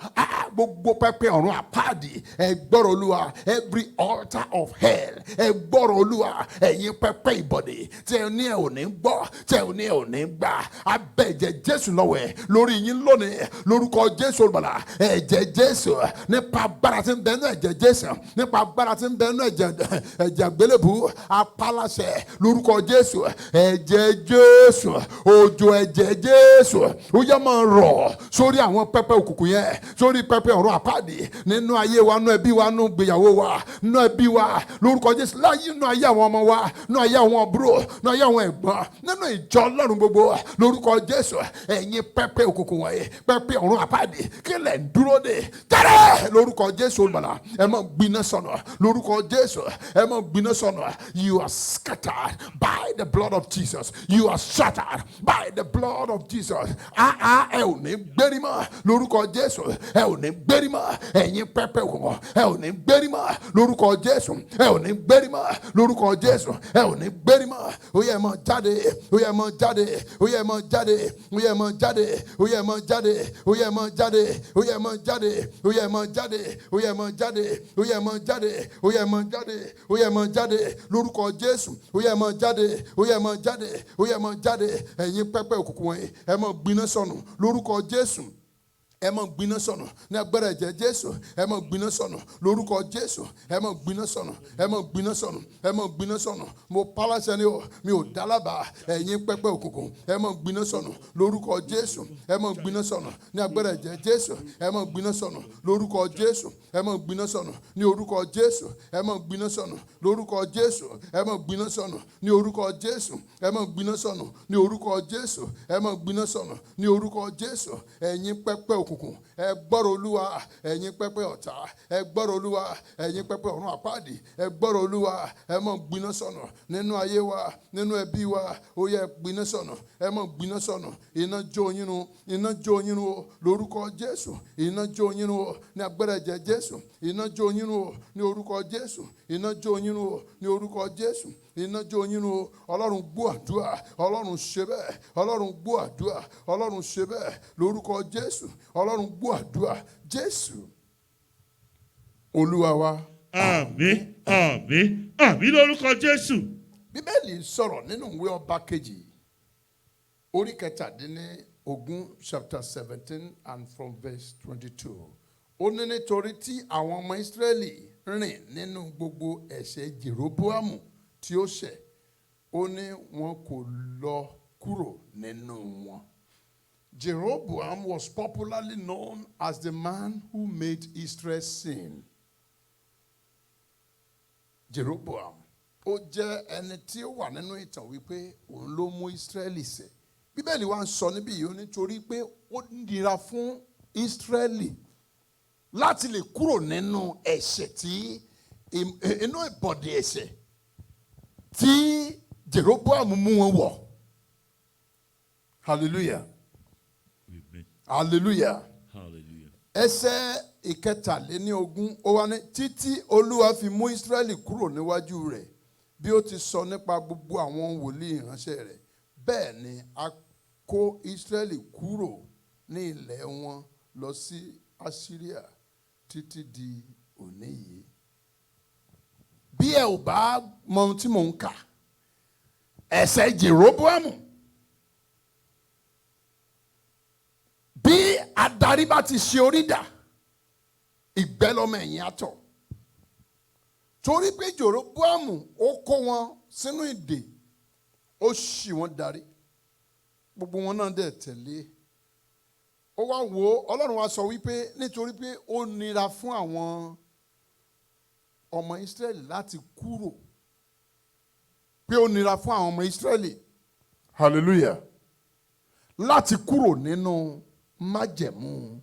gbogbo pẹpẹ ọ̀run àpáàdì ẹ gbọ́rọ̀ Olúwa, every altar of hell ẹ gbọ́rọ̀ Olúwa, ẹ̀yin pẹpẹ ìbọ̀dẹ̀ tí ẹ ní ẹ ò ní gbọ́, tí ẹ ò ní ẹ ò ní gbà, abẹ́ ẹ̀jẹ̀ Jésù lọ́wẹ̀ lórí yín lónìí lórúkọ Jésù Olùgbàlà. Ẹ̀jẹ̀ Jésù nípa agbára tí ń bẹ nínú ẹ̀jẹ̀ Jésù, nípa agbára tí ń bẹ nínú ẹ̀jẹ̀ àgbélébù apáláṣẹ lórúkọ Jésù. Ẹ̀jẹ̀ Jésù, òjò ẹ̀jẹ̀ Jésù ó yẹ máa rọ̀ sórí àwọn pẹpẹ òkùnkùn yẹn, sórí pẹpẹ ọ̀run àpáàdì nínú ayé wa, nínú ẹbí wa, nínú ìgbéyàwó wa, nínú ẹbí wa lórúkọ Jésù, láyé nínú ayé àwọn ọmọ wa, nínú ayé àwọn àbúrò, nínú ayé àwọn ẹ̀gbọ́n, nínú ìjọ Ọlọ́run gbogbo lórúkọ Jésù. Ẹ̀yin pẹpẹ òkùnkùn wọ̀nyí, pẹpẹ ọ̀run àpáàdì, kí lẹ̀ ń dúró dè? Jáde lórúkọ Jésù Olùgbàlà. Ẹ máa gbiná sọnù lórúkọ Jésù. Ẹ máa gbiná sọnù. You are scattered by the blood of Jesus. You are shattered by the blood of Jesus. Ẹ ò ní gbérí mọ́ lórúkọ Jésù. Ẹ ò ní gbérí mọ́. Ẹ̀yin pẹpẹ òkùnkùn, ẹ ò ní gbérí mọ́ lórúkọ Jésù. Ẹ ò ní gbérí mọ́ lórúkọ Jésù. Ẹ ò ní gbérí mọ́. Ó yẹ máa jáde, ó yẹ máa jáde, ó yẹ máa jáde, ó yẹ máa jáde, ó yẹ máa jáde, ó yẹ máa jáde, ó yẹ máa jáde, ó yẹ máa jáde, ó yẹ máa jáde, ó yẹ máa jáde, ó yẹ máa jáde, ó yẹ máa jáde lórúkọ Jésù. Ó yẹ máa jáde, ó yẹ máa jáde, ó yẹ máa jáde. Ẹ̀yin pẹpẹ òkùnkùn wọ̀nyí, ẹ máa gbiná sọnù lórúkọ Jésù. Ẹ máa gbiná sọnù ní agbára ẹ̀jẹ̀ Jésù. Ẹ máa gbiná sọnù lórúkọ Jésù. Ẹ máa gbiná sọnù, ẹ máa gbiná sọnù, ẹ máa gbiná sọnù. Mo paláṣẹ ni o, mi ò dálábà. Ẹ̀yin pẹpẹ òkùnkùn, ẹ máa gbiná sọnù lórúkọ Jésù. Ẹ máa gbiná sọnù ní agbára ẹ̀jẹ̀ Jésù. Ẹ máa gbiná sọnù lórúkọ Jésù. Ẹ máa gbiná sọnù ní orúkọ Jésù. Ẹ máa gbiná sọnù lórúkọ Jésù. Ẹ máa gbiná sọnù ní orúkọ Jésù. Ẹ máa gbiná sọnù ní orúkọ Jésù. Ẹ máa gbiná sọnù ní orúkọ Jésù. Ẹ̀yin pẹpẹ òkùnkùn, ẹ gbọ́rọ̀ Olúwa. Ẹ̀yin pẹpẹ ọ̀tá, ẹ gbọ́rọ̀ Olúwa. Ẹ̀yin pẹpẹ ọ̀run àpáàdì, ẹ gbọ́rọ̀ Olúwa. Ẹ máa gbiná sọnù nínú ayé wa, nínú ẹbí wa. Ó yẹ gbiná sọnù, ẹ máa gbiná sọnù. Iná jó yín run, iná jó yín run lórúkọ Jésù. Iná jó yín run ní agbára ẹ̀jẹ̀ Jésù. Iná jó yín run ní orúkọ Jésù. Iná jó yín run ní orúkọ Jésù. Iná jó yín run. Ọlọ́run gbọ́ àdúrà, Ọlọ́run ṣe bẹ́ẹ̀, Ọlọ́run gbọ́ àdúrà, Ọlọ́run ṣe bẹ́ẹ̀ lórúkọ Jésù. Ọlọ́run gbọ́ àdúrà Jésù Olúwa wa. Àmín, àmín, àmín lórúkọ Jésù. Bíbélì sọ̀rọ̀ nínú ìwé Ọba kejì orí kẹtàdínlógún chapter 17 and from verse 22. Ó ní nítorí tí àwọn ọmọ Ísírẹ́lì rìn nínú gbogbo ẹ̀ṣẹ̀ Jeroboamu tí ó ṣẹ̀, ó ní wọn kò lọ kúrò nínú wọn. Jeroboam was popularly known as the man who made Israel sin. Jeroboam, ó jẹ́ ẹni tí ó wà nínú ìtàn wípé òun ló mú Ísírẹ́lì ṣẹ̀. Bíbélì wa ń sọ níbí yìí ó nítorí pé ó nira fún Ísírẹ́lì láti lè kúrò nínú ẹ̀ṣẹ̀ tí inú ìbọ̀dì ẹ̀ṣẹ̀ tí Jeroboam mú wọn wọ̀. Hallelujah. Hallelujah. Hallelujah. Ẹsẹ̀ ìkẹtàléníogún ó wá ní títí Olúwa fi mú Ísírẹ́lì kúrò níwájú rẹ̀ bí ó ti sọ nípa gbogbo àwọn wòlíì ìránṣẹ́ rẹ̀, bẹ́ẹ̀ ni a kó Ísírẹ́lì kúrò ní ilẹ̀ wọn lọ sí Asiria títí di òní yìí. Bí ẹ ò bá mọ ohun tí mò ń kà, ẹ̀ṣẹ̀ Jeroboamu, bí adarí bá ti ṣe orí dà, ìgbẹ́ lọ́mọ ẹ̀yìn àtọ̀. Torí pé Jeroboamu ó kó wọn sínú ìdè, ó ṣì wọ́n darí, gbogbo wọn náà dẹ̀ tẹ̀lé. Ó wá wò ó, Ọlọ́run wa sọ wípé nítorí pé ó nira fún àwọn ọmọ Ísírẹ́lì láti kúrò, pé ó nira fún àwọn ọmọ Ísírẹ́lì, hallelujah, láti kúrò nínú májẹ̀mú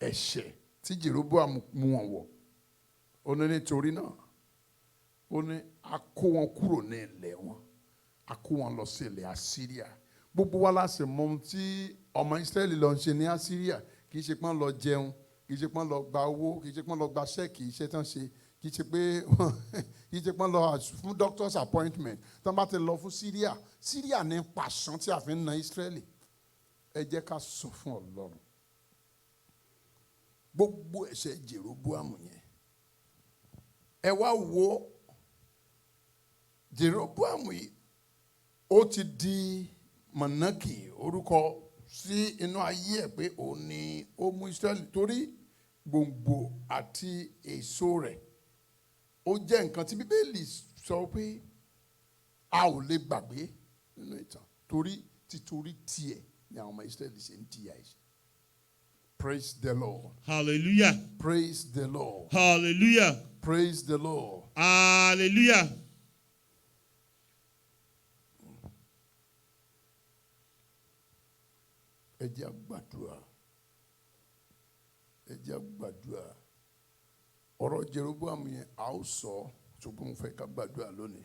ẹ̀ṣẹ̀ tí Jeroboam mú wọn wọ̀. Ó ní nítorí náà, ó ní a kó wọn kúrò ní ilẹ̀ wọn, a kó wọn lọ sí ilẹ̀ Asiria. Gbogbo wa la sì mọ ohun tí ọmọ Ísírẹ́lì lọ ń ṣe ní Asiria. Kì í ṣe pé wọ́n lọ jẹun, kì í ṣe pé wọ́n lọ gba owó, kì í ṣe pé wọ́n lọ gba ṣẹ́ẹ̀kì iṣẹ́ tán ṣe, kì í ṣe pé wọ́n lọ fún doctor's appointment. Tán bá ti lọ fún Syria, Syria ní pàṣán tí a fi ń na Ísírẹ́lì. Ẹ jẹ́ ká sọ fún Ọlọ́run. gbogbo ẹ̀ṣẹ̀ Jeroboam yẹn ẹ wá wo Jeroboam yìí ó ti di Mọ̀nákì orúkọ sí inú ayé ẹ̀ pé òun ni ó mú Israẹli torí gbòǹgbò àti èso rẹ̀ ó jẹ́ nǹkan tí Bíbélì sọ pé a ò lè gbàgbé nínú ìtàn torí títorí tiẹ̀ ni àwọn ọmọ Israẹli ṣe ń jìyà ẹ̀ṣẹ̀. Praise the Lord. Hallelujah. Praise the Lord. Hallelujah. Praise the Lord. Hallelujah. Ẹ jẹ́ á gbàdúrà. Ẹ jẹ́ á gbàdúrà. Ọ̀rọ̀ Jeroboam yẹn a ó sọ ṣùgbọ́n mo fẹ́ ká gbàdúrà lónìí.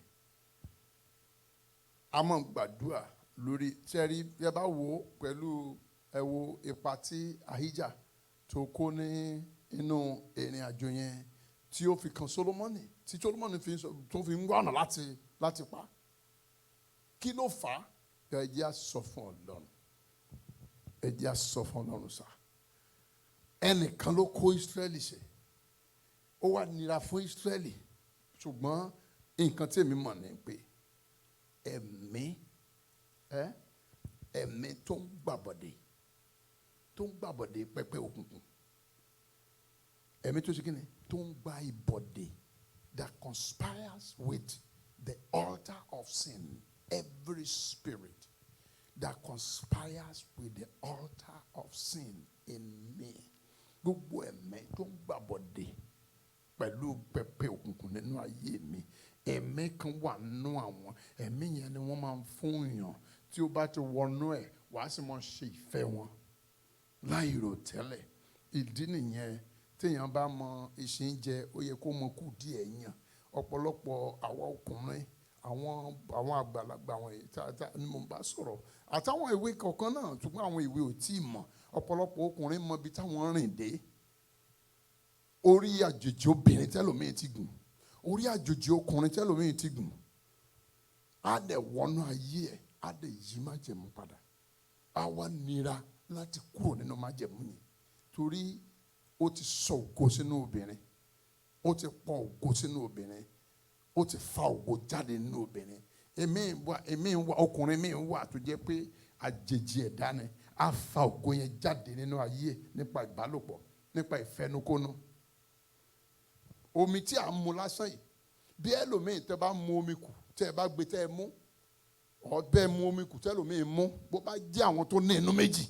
A máa gbàdúrà lórí sẹ́rí bí ẹ bá wò ó pẹ̀lú ẹ wo ipa tí Ahijah tó kó ní inú ìrìn àjò yẹn tí ó fi kan Solomoni tí Solomoni tó fi ń wá ọ̀nà láti pa. Kí ló fà á? Ẹ jẹ́ á sọ fún Ọlọ́run. Ẹ jẹ́ á sọ fún Ọlọ́run sá. Ẹnìkan ló kó Ísírẹ́lì ṣe. Ó wá nira fún Ísírẹ́lì ṣùgbọ́n nǹkan tí èmi mọ̀ ni pé ẹ̀mí tó ń gbàbọ̀dé pẹpẹ òkùnkùn ẹ̀mí tó ṣe kí ni tó ń gba ìbọ̀dé that conspires with the altar of sin. Every spirit that conspires with the altar of sin in me. Gbogbo ẹ̀mí tó ń gbàbọ̀dé pẹ̀lú pẹpẹ òkùnkùn nínú ayé mi. Ẹ̀mí kan wà nínú àwọn ẹ̀mí yẹn ni wọ́n máa ń fún èèyàn tí ó bá ti wọnú ẹ̀ wàá sì máa ṣe ìfẹ́ wọn láì rò tẹ́lẹ̀. Ìdí nìyẹn téèyàn bá mọ ìsìn jẹ ó yẹ kó mọ kù díẹ̀ yàn. Ọ̀pọ̀lọpọ̀ àwọn ọkùnrin àwọn àgbàlagbà àwọn èyí ni mo bá sọ̀rọ̀ àtàwọn ìwé kọ̀ọ̀kan náà ṣùgbọ́n àwọn ìwé ò tí ì mọ̀. Ọ̀pọ̀lọpọ̀ ọkùnrin mọ ibi táwọn rìn dé. Orí àjèjì obìnrin tẹ́lòmíì ti gùn. Orí àjòjì ọkùnrin tẹ́lòmíì ti gùn. Á dẹ̀ wọnú ayé ẹ̀ á dẹ̀ yí májẹ̀mú padà. Á wá nira láti kúrò nínú májẹ̀mú yẹn torí ó ti sọ ògo sínú obìnrin. Ó ti pọ̀ ògo sínú obìnrin. Ó ti fa ògo jáde nínú obìnrin. Èmi wà ọkùnrin mi wà tó jẹ́ pé àjèjì ẹ̀dá ni. Á fa ògo yẹn jáde nínú ayé nípa ìbálòpọ̀ nípa ìfẹnukónú. Omi tí a ń mu lásán yìí bí ẹlòmíì tẹ́ bá mu omi kù tẹ́ ẹ bá gbé tẹ́ ẹ mú ọbẹ̀ mu omi kù tẹ́ ẹlòmíì mú bó bá jẹ́ àwọn tó ní inú méjì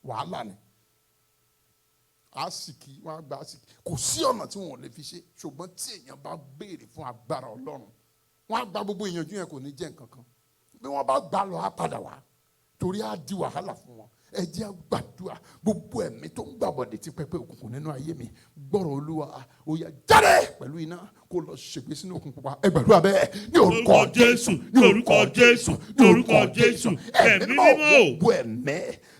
wàhálà ni. Àsìkí wọn á gba àsìkí kò sí ọ̀nà tí wọn ò lè fi ṣe ṣùgbọ́n tí èèyàn bá béèrè fún agbára Ọlọ́run wọn á gba gbogbo ìyànjú yẹn kò ní jẹ́ nǹkan kan bí wọ́n bá gbà lọ á padà wá torí á di wàhálà fún wọn. Ẹ jẹ́ á gbàdúrà gbogbo ẹ̀mí tó ń gbàbọ̀dé ti pẹpẹ òkùnkùn nínú ayé mi gbọ́rọ̀ Olúwa ó yá jáde pẹ̀lú iná kó lọ ṣègbè sínú òkùnkùn pupa. Ẹ gbàdúrà bẹ́ẹ̀ ní orúkọ Jésù ní orúkọ Jésù ní orúkọ Jésù. Ẹ̀mí mímọ́ gbogbo ẹ̀mí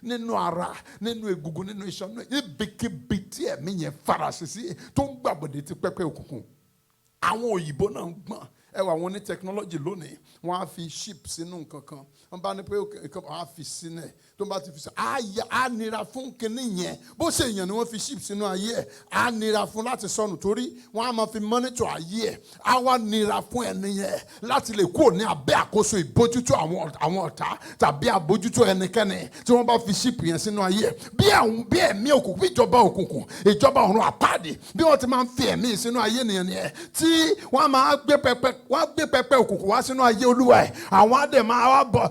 nínú ara nínú egungun nínú iṣan ibikíbi tí ẹ̀mí yẹn farasí sí tó ń gbàbọ̀dé ti pẹpẹ òkùnkùn. Àwọn òyìnbó náà ń gbọ́n ẹ wà wọn ní technology lónìí wọn á fi chip sínú nǹkan kan wọn bá ní pé wọn á fi sínú ẹ tó bá ti fi sínú á nira fún kinní yẹn bó ṣe èèyàn ni wọn fi chip sínú ayé ẹ á nira fún láti sọnù torí wọn á máa fi monitor ayé ẹ á wá nira fún ẹni yẹn láti lè kúrò ní abẹ́ àkóso ìbójútó àwọn ọ̀tá tàbí àbójútó ẹnikẹ́ni tí wọ́n bá fi chip yẹn sínú ayé ẹ bí ẹ̀mí òkùnkùn bí ìjọba ọ̀run àpáàdé bí wọ́n ti máa ń fi ẹ̀mí sínú ayé nìyẹn tí wọ́n máa gbé pẹpẹ òkùnkùn wá sínú ayé Olúwa ẹ̀ àwọn àdè máa wá bọ̀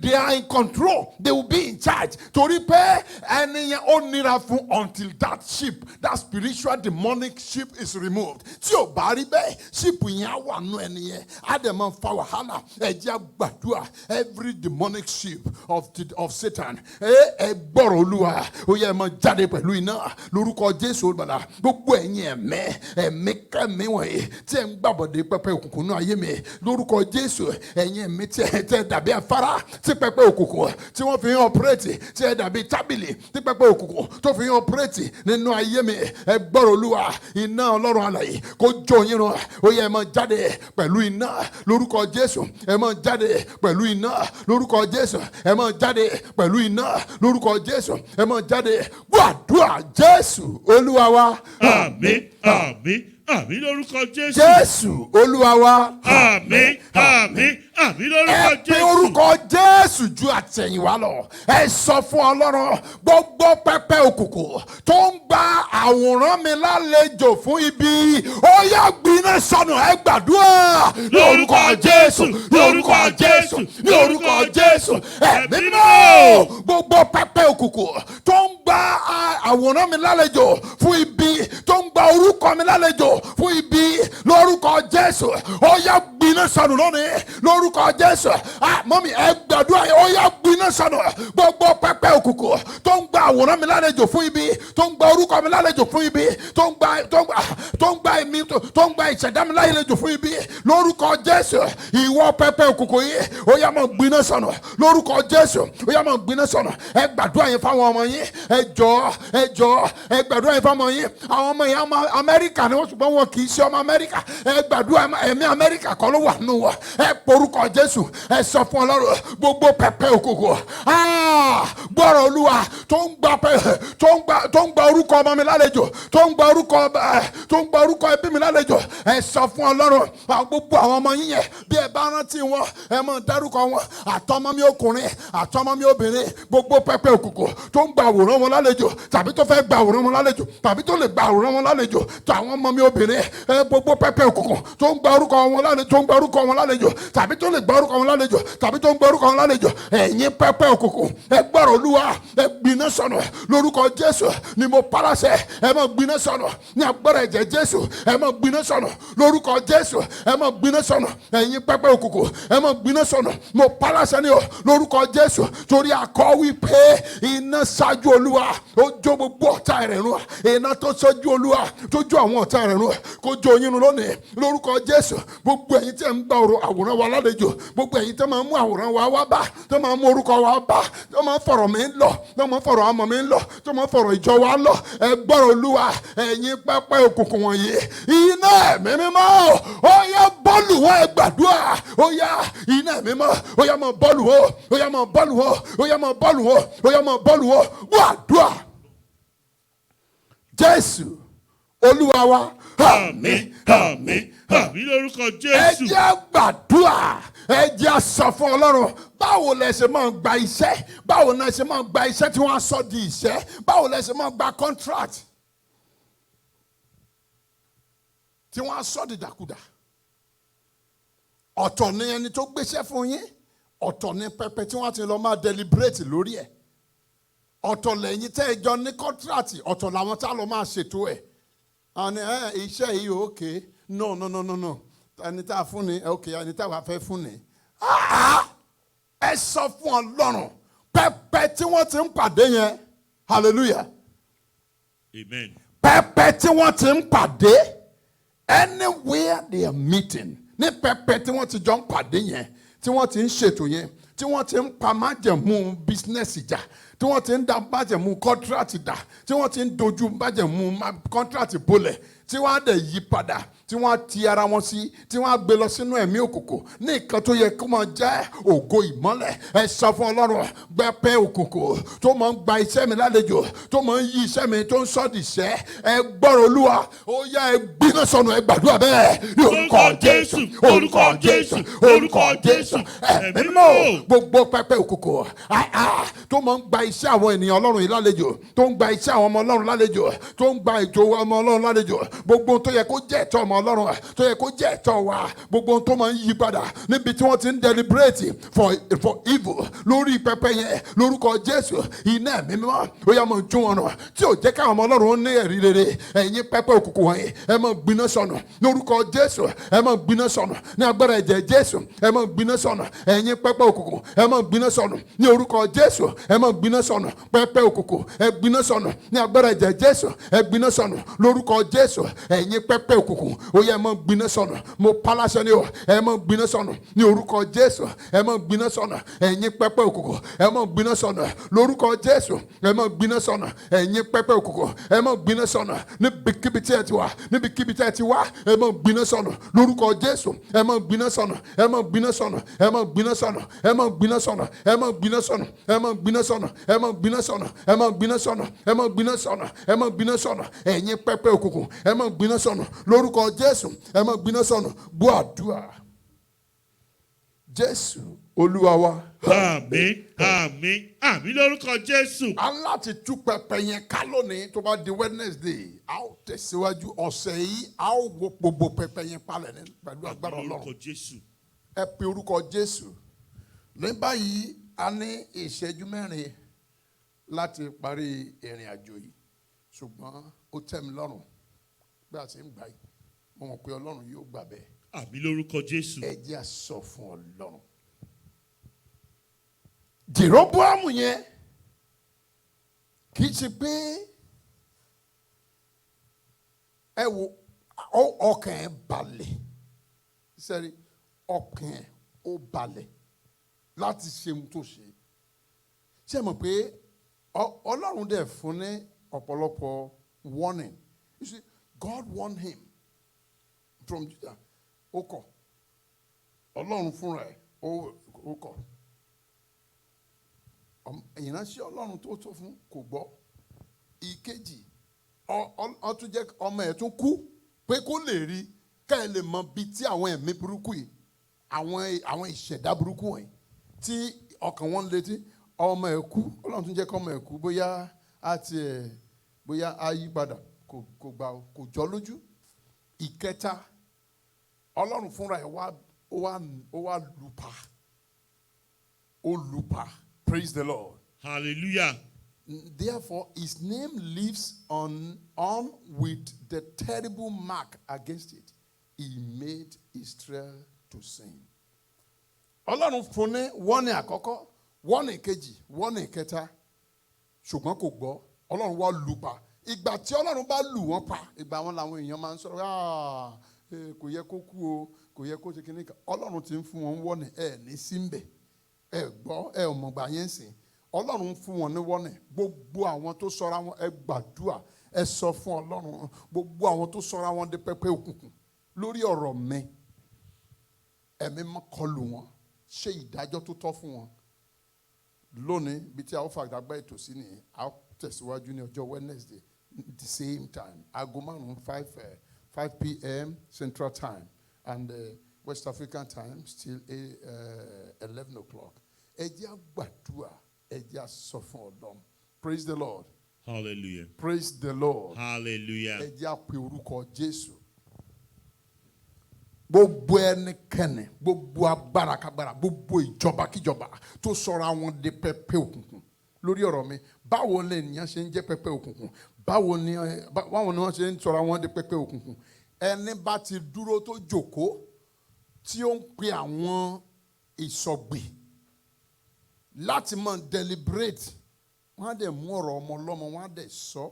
they are in control they will be in charge torí pé ẹni yẹn ó nira fún until that ship that spiritual demonic ship is removed. Tí ò bá rí bẹ́ẹ̀ ship yẹn á wà nù ẹni yẹn àdè máa fa wàhálà. Ẹ jẹ́ gbàdúrà every demonic ship of Satan ẹ gbọ́rọ̀ Olúwa ó yẹ ẹ máa jáde pẹ̀lú iná lórúkọ Jésù olùbàdà gbogbo ẹ̀yin ẹ̀mí kẹ́mi wọ̀nyí tí tẹ́ ń gbàbọ̀dé pẹpẹ òkùnkùn náà ayé mi lórúkọ Jésù ẹ̀yin ẹ̀mí tí ẹ dàbí afárá tí pẹpẹ òkùnkùn tí wọ́n fi ń ọpẹ́rẹ́tì tí ẹ dàbí tábìlì tí pẹpẹ òkùnkùn tó fi ń ọpẹ́rẹ́tì nínú ayé mi ẹ gbọ́rọ̀ Olúwa iná Ọlọ́run alààyè kó jó yín run ó yẹ ẹ máa jáde pẹ̀lú iná lórúkọ Jésù ẹ máa jáde pẹ̀lú iná lórúkọ Jésù ẹ máa jáde pẹ̀lú iná lórúkọ Jésù ẹ máa jáde gbàdúrà Jésù Olúwa wa. Àmín, àmín, àmín lórúkọ Jésù. Jésù Olúwa wa. Àmín, àmín, àmín lórúkọ Ẹ pe Jésù. orúkọ Jésù ju àtẹ̀yìnwá lọ. Ẹ sọ fún Ọlọ́run gbogbo pẹpẹ òkùnkùn tó ń gba àwòrán mi lálejò fún ibi. Ó yá gbiná sọnù ẹ gbàdúrà. Lórúkọ Jésù, lórúkọ Jésù, lórúkọ Jésù. Ẹ̀mí mímọ́ gbogbo pẹpẹ òkùnkùn tó ń gba àwòrán mi lálejò fún ibi tó ń gba orúkọ mi lálejò fún ibi lórúkọ Jésù. Ó yá gbiná sọnù lónìí lórúkọ Jésù. Mọ́mí ẹ gbàdúrà ó yá gbiná sọnù gbogbo pẹpẹ òkùnkùn tó ń gba àwòrán mi lálejò fún ibi tó ń gba orúkọ mi lálejò fún ibi tó ń gba ìṣẹ̀dá mi lálejò fún ibi lórúkọ Jésù. Ìwọ pẹpẹ òkùnkùn yìí ó yá máa gbiná sọnù lórúkọ Jésù. Ó yá máa gbiná sọnù ẹ gbàdúrà yẹn fáwọn ọmọ yín ẹ jọ̀ọ́ ẹ gbàdúrà yẹn fáwọn ọmọ yín àwọn ọmọ yẹn ọmọ Amẹ́ríkà ni wọ́n ṣùgbọ́n wọn kì í ṣe ọmọ Amẹ́ríkà ẹ gbàdúrà ẹ̀mí Amẹ́ríkà kọ́ ló wà nù wọ́n ẹ porúkọ Jésù ẹ sọ fún Ọlọ́run gbogbo pẹpẹ òkùnkùn gbọ́rọ̀ Olúwa tó ń gba orúkọ ọmọ mi lálejò tó ń gba orúkọ ẹbí mi lálejò ẹ sọ fún Ọlọ́run gbogbo àwọn ọmọ yín yẹn bí ẹ bá rántí wọn ẹ máa dárúkọ wọn àtọmọ mi ọkùnrin àtọmọ mi obìnrin gbogbo pẹpẹ òkùnkùn tó ń gba àwòrán wọn lálejò tàbí tó fẹ́ gba àwòrán wọn lálejò tàbí tó lè gba àwòrán wọn lálejò tàwọn ọmọ mi obìnrin gbogbo pẹpẹ òkùnkùn tó ń gba orúkọ wọn lálejò tàbí tó lè gba orúkọ wọn lálejò tàbí tó ń gba orúkọ wọn lálejò ẹ̀yin pẹpẹ òkùnkùn ẹ gbọ́rọ̀ Olúwa ẹ gbiná sọnù lórúkọ Jésù ni mo paláṣẹ ẹ máa gbiná sọnù ní agbára ẹ̀jẹ̀ Jésù ẹ máa gbiná sọnù lórúkọ Jésù ẹ máa gbiná sọnù ẹ̀yin pẹpẹ òkùnkùn ẹ máa gbiná sọnù mo paláṣẹ ní o lórúkọ Jésù torí akọ wípé iná ṣáájú Olúwa ó jó gbogbo ọ̀tá rẹ̀ run iná tó ṣáájú Olúwa tó jó àwọn ọ̀tá rẹ̀ run kó jó yín run lónìí lórúkọ Jésù gbogbo ẹ̀yin tí ẹ ń gba àwòrán wa lálejò gbogbo ẹ̀yin tí máa mú àwòrán wa wá bá tó máa mú orúkọ wa bá tó máa fọ̀rọ̀ mi lọ tó máa fọ̀rọ̀ ọmọ mi lọ tó máa fọ̀rọ̀ ìjọ wa lọ ẹ gbọ́rọ̀ Olúwa ẹ̀yin pẹpẹ òkùnkùn wọ̀nyí iná ẹ̀mí mímọ́ ó yá bọ́ọ̀lù wọn ẹ gbàdúrà ó yá iná ẹ̀mí mímọ́ ó yá máa bọ́ọ̀lù wọn ó yá máa bọ́ọ̀lù wọn ó yá máa bọ́ọ̀lù wọn ó yá máa bọ́ọ̀lù wọn wàdúrà Jésù Olúwa wa. Àmín, àmín, àmín lórúkọ Jésù. Ẹ jẹ́ gbàdúrà ẹ jẹ́ sọ fún Ọlọ́run báwo lẹ ṣe máa gba iṣẹ́ báwo lẹ ṣe máa gba iṣẹ́ tí wọ́n á sọ di iṣẹ́ báwo lẹ ṣe máa gba contract tí wọ́n á sọ di dàkúdà ọ̀tọ̀ ni ẹni tó gbéṣẹ́ fún yín ọ̀tọ̀ ni pẹpẹ tí wọ́n ti lọ máa deliberate lórí ẹ̀ ọ̀tọ̀ lẹ́yìn tẹ́ ẹ jọ ní contract ọ̀tọ̀ làwọn tá lọ máa ṣètò ẹ̀ àní iṣẹ́ yìí òkè no ẹni tá a fún ni òkè ẹni tá a fẹ́ fún ni. Ẹ sọ fún Ọlọ́run pẹpẹ tí wọ́n ti ń pàdé yẹn hallelujah Amen. pẹpẹ tí wọ́n ti ń pàdé anywhere they are meeting ní pẹpẹ tí wọ́n ti jọ ń pàdé yẹn tí wọ́n ti ń ṣètò yẹn tí wọ́n ti ń pa májẹ̀mú bísínẹ́sì jà tí wọ́n ti ń da májẹ̀mú kọ́ńtrátì dà tí wọ́n ti ń dojú májẹ̀mú kọ́ńtrátì bolẹ̀ tí wọ́n á dẹ̀ yí padà tí wọ́n á ti ara wọn sí tí wọ́n á gbé lọ sínú ẹ̀mí òkùnkùn ní nǹkan tó yẹ kó máa jẹ́ ògo ìmọ́lẹ̀ ẹ sọ fún Ọlọ́run pẹpẹ òkùnkùn tó máa ń gba iṣẹ́ mi lálejò tó máa ń yí iṣẹ́ mi tó ń sọ́ọ̀dì iṣẹ́ ẹ gbọ́rọ̀ Olúwa ó yá ẹ gbiná sọnù ẹ gbàdúrà bẹ́ẹ̀ ní orúkọ Jésù orúkọ Jésù orúkọ Jésù ẹ̀mí mímọ́ gbogbo pẹpẹ òkùnkùn tó máa ń gba iṣẹ́ àwọn ènìyàn Ọlọ́run yìí lálejò tó ń gba iṣẹ́ àwọn ọmọ Ọlọ́run lálejò tó ń gba ètò ọmọ Ọlọ́run lálejò gbogbo tó yẹ kó jẹ́ ẹ̀tọ́ ọmọ Ọlọ́run tó yẹ kó jẹ́ ẹ̀tọ́ wa gbogbo tó máa ń yí padà níbi tí wọ́n ti ń deliberate for evil lórí pẹpẹ yẹn lórúkọ Jésù iná ẹ̀mí mímọ́ ó yá máa jó wọn nù tí ò jẹ́ káwọn ọmọ Ọlọ́run ní ẹ̀rí rere ẹ̀yin pẹpẹ òkùnkùn wọ̀nyí ẹ máa gbiná sọnù lórúkọ Jésù ẹ máa gbiná sọnù ní agbára ẹ̀jẹ̀ Jésù ẹ máa gbiná sọnù ẹ̀yin pẹpẹ òkùnkùn òkùnkùn ẹ máa gbiná sọnù ní orúkọ Jésù ẹ máa gbiná sọnù pẹpẹ òkùnkùn ẹ gbiná sọnù ní agbára ẹ̀jẹ̀ Jésù ẹ gbiná sọnù lórúkọ Jésù ẹ̀yin pẹpẹ òkùnkùn ó yẹ ẹ máa gbiná sọnù mo paláṣẹ ni o ẹ máa gbiná sọnù ní orúkọ Jésù ẹ máa gbiná sọnù ẹ̀yin pẹpẹ òkùnkùn ẹ máa gbiná sọnù lórúkọ Jésù ẹ máa gbiná sọnù ẹ̀yin pẹpẹ òkùnkùn ẹ máa gbiná sọnù níbikíbi tí ẹ ti wà níbikíbi tí ẹ ti wá ẹ máa gbiná sọnù lórúkọ Jésù ẹ máa gbiná sọnù ẹ máa gbiná sọnù ẹ máa gbiná sọnù ẹ máa gbiná sọnù ẹ máa gbiná sọnù ẹ máa gbiná sọnù ẹ máa gbiná sọnù ẹ máa gbiná sọnù ẹ máa gbiná sọnù ẹ máa gbiná sọnù ẹ̀yin pẹpẹ òkùnkùn ẹ máa gbiná sọnù lórúkọ Jésù ẹ máa gbiná sọnù gbọ́ àdúrà Jésù Olúwa wa. Àmín, àmín, àmín lórúkọ Jésù. Aláti tú pẹpẹ yẹn ká lónìí tó bá di Wednesday a ó tẹ̀síwájú ọ̀sẹ̀ yìí a ó wo gbogbo pẹpẹ yẹn palẹ̀ ní pẹ̀lú agbára Àmín Ọlọ́run. lórúkọ Jésù. Ẹ pe orúkọ Jésù. Ní báyìí a ní ìṣẹ́jú mẹ́rin láti parí ìrìn àjò yìí ṣùgbọ́n ó tẹ́ mi lọ́rùn bí a ti ń gbà yìí mo mọ̀ pé Ọlọ́run yóò gbà bẹ́ẹ̀. Àmín lórúkọ Jésù. Ẹ jẹ́ a sọ fún Ọlọ́run. Jeroboamu yẹn kì í ṣe pé ẹ wo ọkàn ẹ balẹ̀ sẹ́rí ọkàn ẹ ó balẹ̀ láti ṣe ohun tó ṣe ṣé mọ̀ pé Ọlọ́run dẹ̀ fún ní ọ̀pọ̀lọpọ̀ warning. You see, God warned him from Judah. Ó kọ̀ Ọlọ́run fúnra ẹ̀ ó kọ̀ ìránṣẹ́ Ọlọ́run tó tó fún kò gbọ́. Ìkejì ó tún jẹ́ ọmọ ẹ̀ tún kú pé kó lè rí ká ẹ lè mọ bí tí àwọn ẹ̀mí burúkú yìí àwọn ìṣẹ̀dá burúkú wọ̀nyí tí ọkàn wọn létí ọmọ ẹ̀ kú Ọlọ́run tún jẹ́ kọ́ ọmọ ẹ̀ kú bóyá á yí padà kò jọ lójú. Ìkẹta Ọlọ́run fúnra ẹ̀ ó wá lùpà. Praise the Lord. Hallelujah. Therefore, his name lives on with the terrible mark against it. He made Israel to sin. Ọlọ́run fún ní wọ́nì àkọ́kọ́, wọ́nì kejì, wọ́nì kẹta, ṣùgbọ́n kò gbọ́. Ọlọ́run wá lù pa. Ìgbà tí Ọlọ́run bá lù wọ́n pa, ìgbà wọn làwọn èèyàn máa ń sọ̀rọ̀, kò yẹ kó kú o, kò yẹ kó ṣe kíní kan. Ọlọ́run ti ń fún wọn wọ́nì ní símbẹ̀. Ẹ gbọ́ ẹ ò mọ̀gbà yẹn sìn Ọlọ́run fún wọn ní wọ́nì gbogbo àwọn tó sọra wọn ẹ gbàdúrà ẹ sọ fún Ọlọ́run gbogbo àwọn tó sọra wọn di pẹpẹ òkùnkùn lórí ọ̀rọ̀ mi ẹ̀mí má kọlù wọn ṣe ìdájọ́ tó tọ́ fún wọn lónìí bí tí a ó fàgbàgbà ètò sí ni a ó tẹ̀síwájú ní ọjọ́ Wednesday the same time aago 5 p.m. Central Time and West African time still 11 o'clock. Ẹ jẹ́ á gbàdúrà, ẹ jẹ́ á sọ fún Ọlọ́run. Praise the Lord. Hallelujah. Praise the Lord. Hallelujah. Ẹ jẹ́ á pe orúkọ Jésù. Gbogbo ẹnikẹ́ni, gbogbo agbárakágbára, gbogbo ìjọba-kíjọba tó sọra wọn di pẹpẹ òkùnkùn lórí ọ̀rọ̀ mi. Báwo ni ènìyàn ṣe ń jẹ́ pẹpẹ òkùnkùn? Báwo ni wọ́n ṣe ń sọra wọn di pẹpẹ òkùnkùn? Ẹni bá ti dúró tó jókòó tí ó ń pe àwọn ìsọ̀gbè láti máa deliberate wọ́n á dẹ̀ mú ọ̀rọ̀ ọmọ ọlọ́mọ wọ́n á dẹ̀ sọ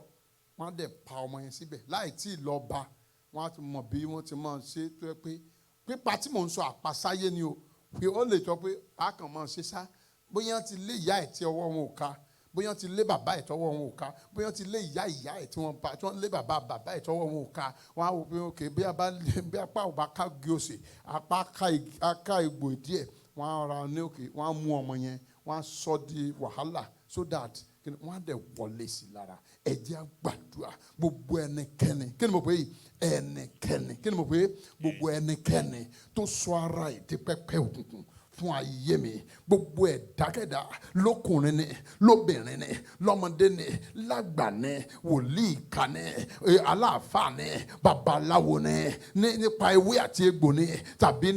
wọ́n á dẹ̀ pa ọmọ yẹn síbẹ̀ láì tí ì lọ bá wọ́n á ti mọ̀ bí wọ́n ti máa ṣe tó yẹ pé pípa tí mò ń sọ àpasáyé ni o pé ó lè jọ pé a kàn máa ṣe sá bóyá ti lé ìyá ẹ̀ tí ọwọ́ wọn ò ká bóyá ti lé bàbá ẹ̀ tọwọ́ wọn ò ká bóyá ti lé ìyá ẹ̀ tí wọ́n lé bàbá ẹ̀ tọwọ́ wọn ò ká wọ́n á wò pé òkè bí apá ò bá ká gé òsè apá ká egbò díẹ̀ wọ́n á ra ní òkè wọ́n á mú ọmọ yẹn wọ́n á sọ di wàhálà so that wọ́n á dẹ̀ wọlé sí lára ẹ jẹ́ á gbàdúrà gbogbo ẹnikẹ́ni kí ni mo pè é ẹnikẹ́ni kí ni mo pè é gbogbo ẹnikẹ́ni tó sọ ara ẹ̀ di pẹpẹ òkùnkùn fún ayé mi gbogbo ẹ̀dákẹ́dá lọ́kùnrin ni lóbìnrin ni lọ́mọdé ni lágbà ni wòlíì kan ni aláàfáà ni babaláwo ni nípa ewé àti egbò ni tàbí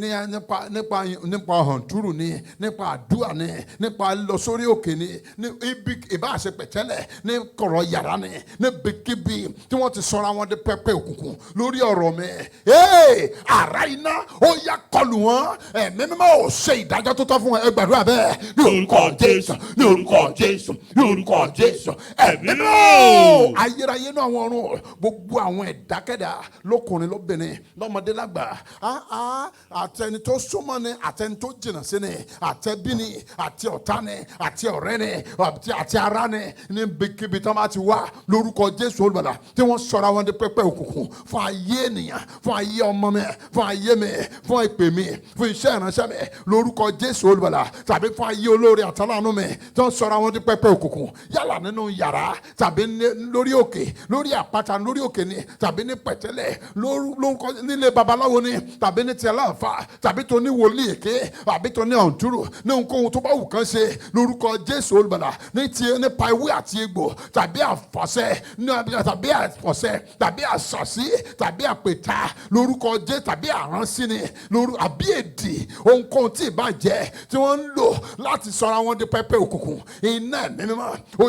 nípa hàntúrù ni nípa àdúrà ni nípa lọ sórí òkè ni ibi ìbáṣe pẹ̀tẹ́lẹ̀ ní kọ̀rọ̀ yàrá ni níbikíbi tí wọ́n ti sọra wọn di pẹpẹ òkùnkùn lórí ọ̀rọ̀ mi àrá iná ó yá kọlù wọn ẹ̀mí mímọ́ ò ṣe ìdájọ́ tó tọ́ fún wọn ẹ gbàdúrà bẹ́ẹ̀ ní orúkọ Jésù ní orúkọ Jésù ní orúkọ Jésù ẹ̀mí mímọ́ ayérayé náà àwọn ọ̀run gbogbo àwọn ẹ̀dákẹ́dá lọ́kùnrin lóbìnrin lọ́mọdé lágbà àtẹni tó súnmọ́ ni àtẹni tó jìnnà sí ni àtẹbí ni àti ọ̀tá ni àti ọ̀rẹ́ ni àti ará ni níbikíbi tí wọ́n bá ti wá lórúkọ Jésù olùbàdà tí wọ́n sọra wọn di pẹpẹ òkùnkùn fún ayé ènìyàn fún ayé ọmọ mi fún ayé mi fún ìpè mi fún iṣẹ́ ìránṣẹ́ mi lórúkọ Jésù olùbàdà tàbí fún ayé olóore àtàlánú mi tí wọ́n sọra wọn di pẹpẹ òkùnkùn yálà nínú yàrá tàbí lórí òkè lórí àpáta lórí òkè ni tàbí ní pẹ̀tẹ́lẹ̀ lórúkọ nílé babaláwo ni tàbí ní tiẹ̀ láàfà tàbí tó ní wòlíì èké tàbí tó ní ọ̀ǹtúrù ní ohunkóhun tó bá wù kán ṣe lórúkọ Jésù olùbàdà ní tiẹ̀ nípa ewé àti egbò tàbí àfọ̀ṣẹ tàbí àfọ̀ṣẹ tàbí àṣàṣì tàbí àpèta lórúkọ Jésù tàbí àránsí ni àbí èdè ohunkóhun tí ìbá jẹ́ tí wọ́n ń lò láti sọra wọn di pẹpẹ òkùnkùn iná ẹ̀mí mímọ́ ó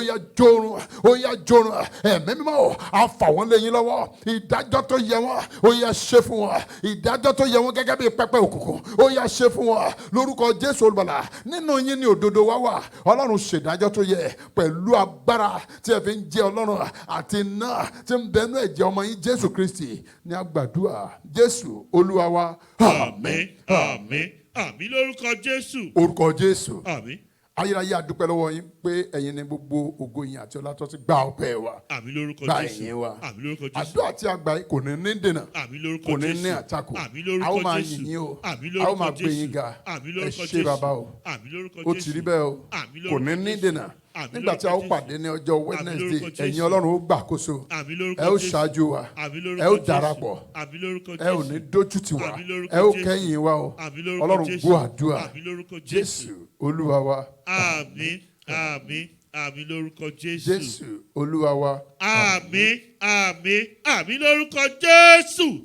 yá jórun ẹ̀mí mímọ́ á fà wọ́n lé yín lọ́wọ́ ìdájọ́ tó yẹ wọ́n ó yá ṣe fún wọn ìdájọ́ tó yẹ wọ́n gẹ́gẹ́ bí pẹpẹ òkùnkùn ó yá ṣe fún wọn lórúkọ Jésù olùbàlà nínú yín ni òdodo wá wà Ọlọ́run ṣèdájọ́ tó yẹ pẹ̀lú agbára tí ẹ fi ń jẹ Ọlọ́run àti iná tí ń bẹnu ẹ̀jẹ̀ ọmọ yín Jésù Kristi ní àgbàdua Jésù Olúwa wa. Àmín àmín àmín lórúkọ Jésù. Orúkọ Jésù. Àmín. Ayérayé adúpẹ́ lọ́wọ́ yín pé ẹ̀yin ni gbogbo ògo yín àti ọlá tó ti gba ọpẹ́ wa. Àmín lórúkọ Gba Jésù. ìyìn wa. Àmín lórúkọ Jésù. Àdúrà tí a gbà yín kò ní ní dènà. Àmín lórúkọ kò ní Jésù. ní àtakò. Àmín lórúkọ a ó máa Jésù. yìn yín o. Àmín a ó lórúkọ máa gbé yín Jésù. ga. Àmín ẹ lórúkọ ṣé Jésù. bàbá o. Àmín lórúkọ ó Jésù. ti rí bẹ́ẹ̀ o. Àmín kò lórúkọ ní ní Jésù. dènà. Àmín nígbà tí a ó lórúkọ pàdé ní ọjọ́ Wednesday lórúkọ Jésù. ẹ̀yin Ọlọ́run ó gbàkóso. Àmín lórúkọ ẹ ó Jésù. ṣáájú wa. Àmín lórúkọ ẹ ó Jésù. darapọ̀. Àmín lórúkọ ẹ ò Jésù. ní dójú tì wá. Àmín lórúkọ ẹ ó Jésù. kẹ́yìn wa o. Àmín lórúkọ Ọlọ́run Jésù. gbọ́ àdúrà. Àmín lórúkọ Jésù Olúwa wa. Àmín àmín àmín lórúkọ Jésù. Jésù Olúwa wa. Àmín àmín àmín lórúkọ Jésù.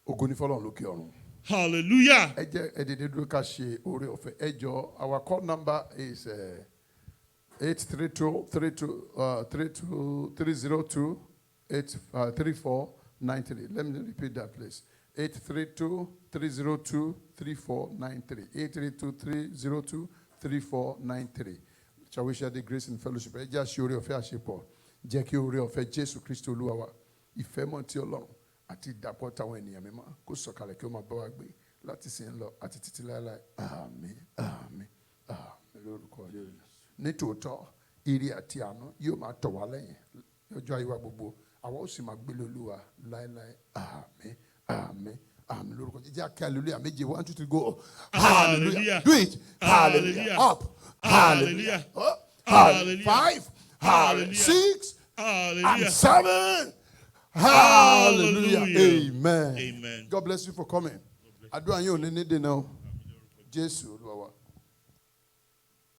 Ògo ni fọ́lọ́run lókè ọ̀run. Hallelujah. Ẹ jẹ́ ẹ dìde dúró ká ṣe oore ọ̀fẹ́. Ẹ jọ̀ọ́, our call number is 832-302-83493. Let me repeat that, please. 832-302-3493. 832-302-3493. Shall we share the grace and fellowship? Ẹ jẹ́ àṣẹ oore ọ̀fẹ́ àṣepọ̀. Jẹ́ kí oore ọ̀fẹ́ Jésù Kristi Olúwa wa, ìfẹ́ mọ́ ti Ọlọ́run àti ìdàpọ̀ táwọn ènìyàn mímọ́ kó sọ̀kalẹ̀ kí ó máa bá wa gbé láti sìn lọ àti títí láéláé. Àmín àmín àmín lórúkọ Jésù. Nítòótọ́ ire àti àánú yóò máa tọ̀ wá lẹ́yìn ọjọ́ ayé wa gbogbo, àwa ó sì máa gbé Olúwa láéláé. Àmín àmín àmín lórúkọ Jésù. Jẹ́ kí hallelujah méje, 1 2 3 go. Hallelujah. Do it. Hallelujah. Up. Hallelujah. Hallelujah. 5. Hallelujah. 6. Hallelujah. And 7. Hallelujah. Amen. Amen. God bless you for coming. Àdúrà yín ò ní ní dènà o. Jésù Olúwa wa.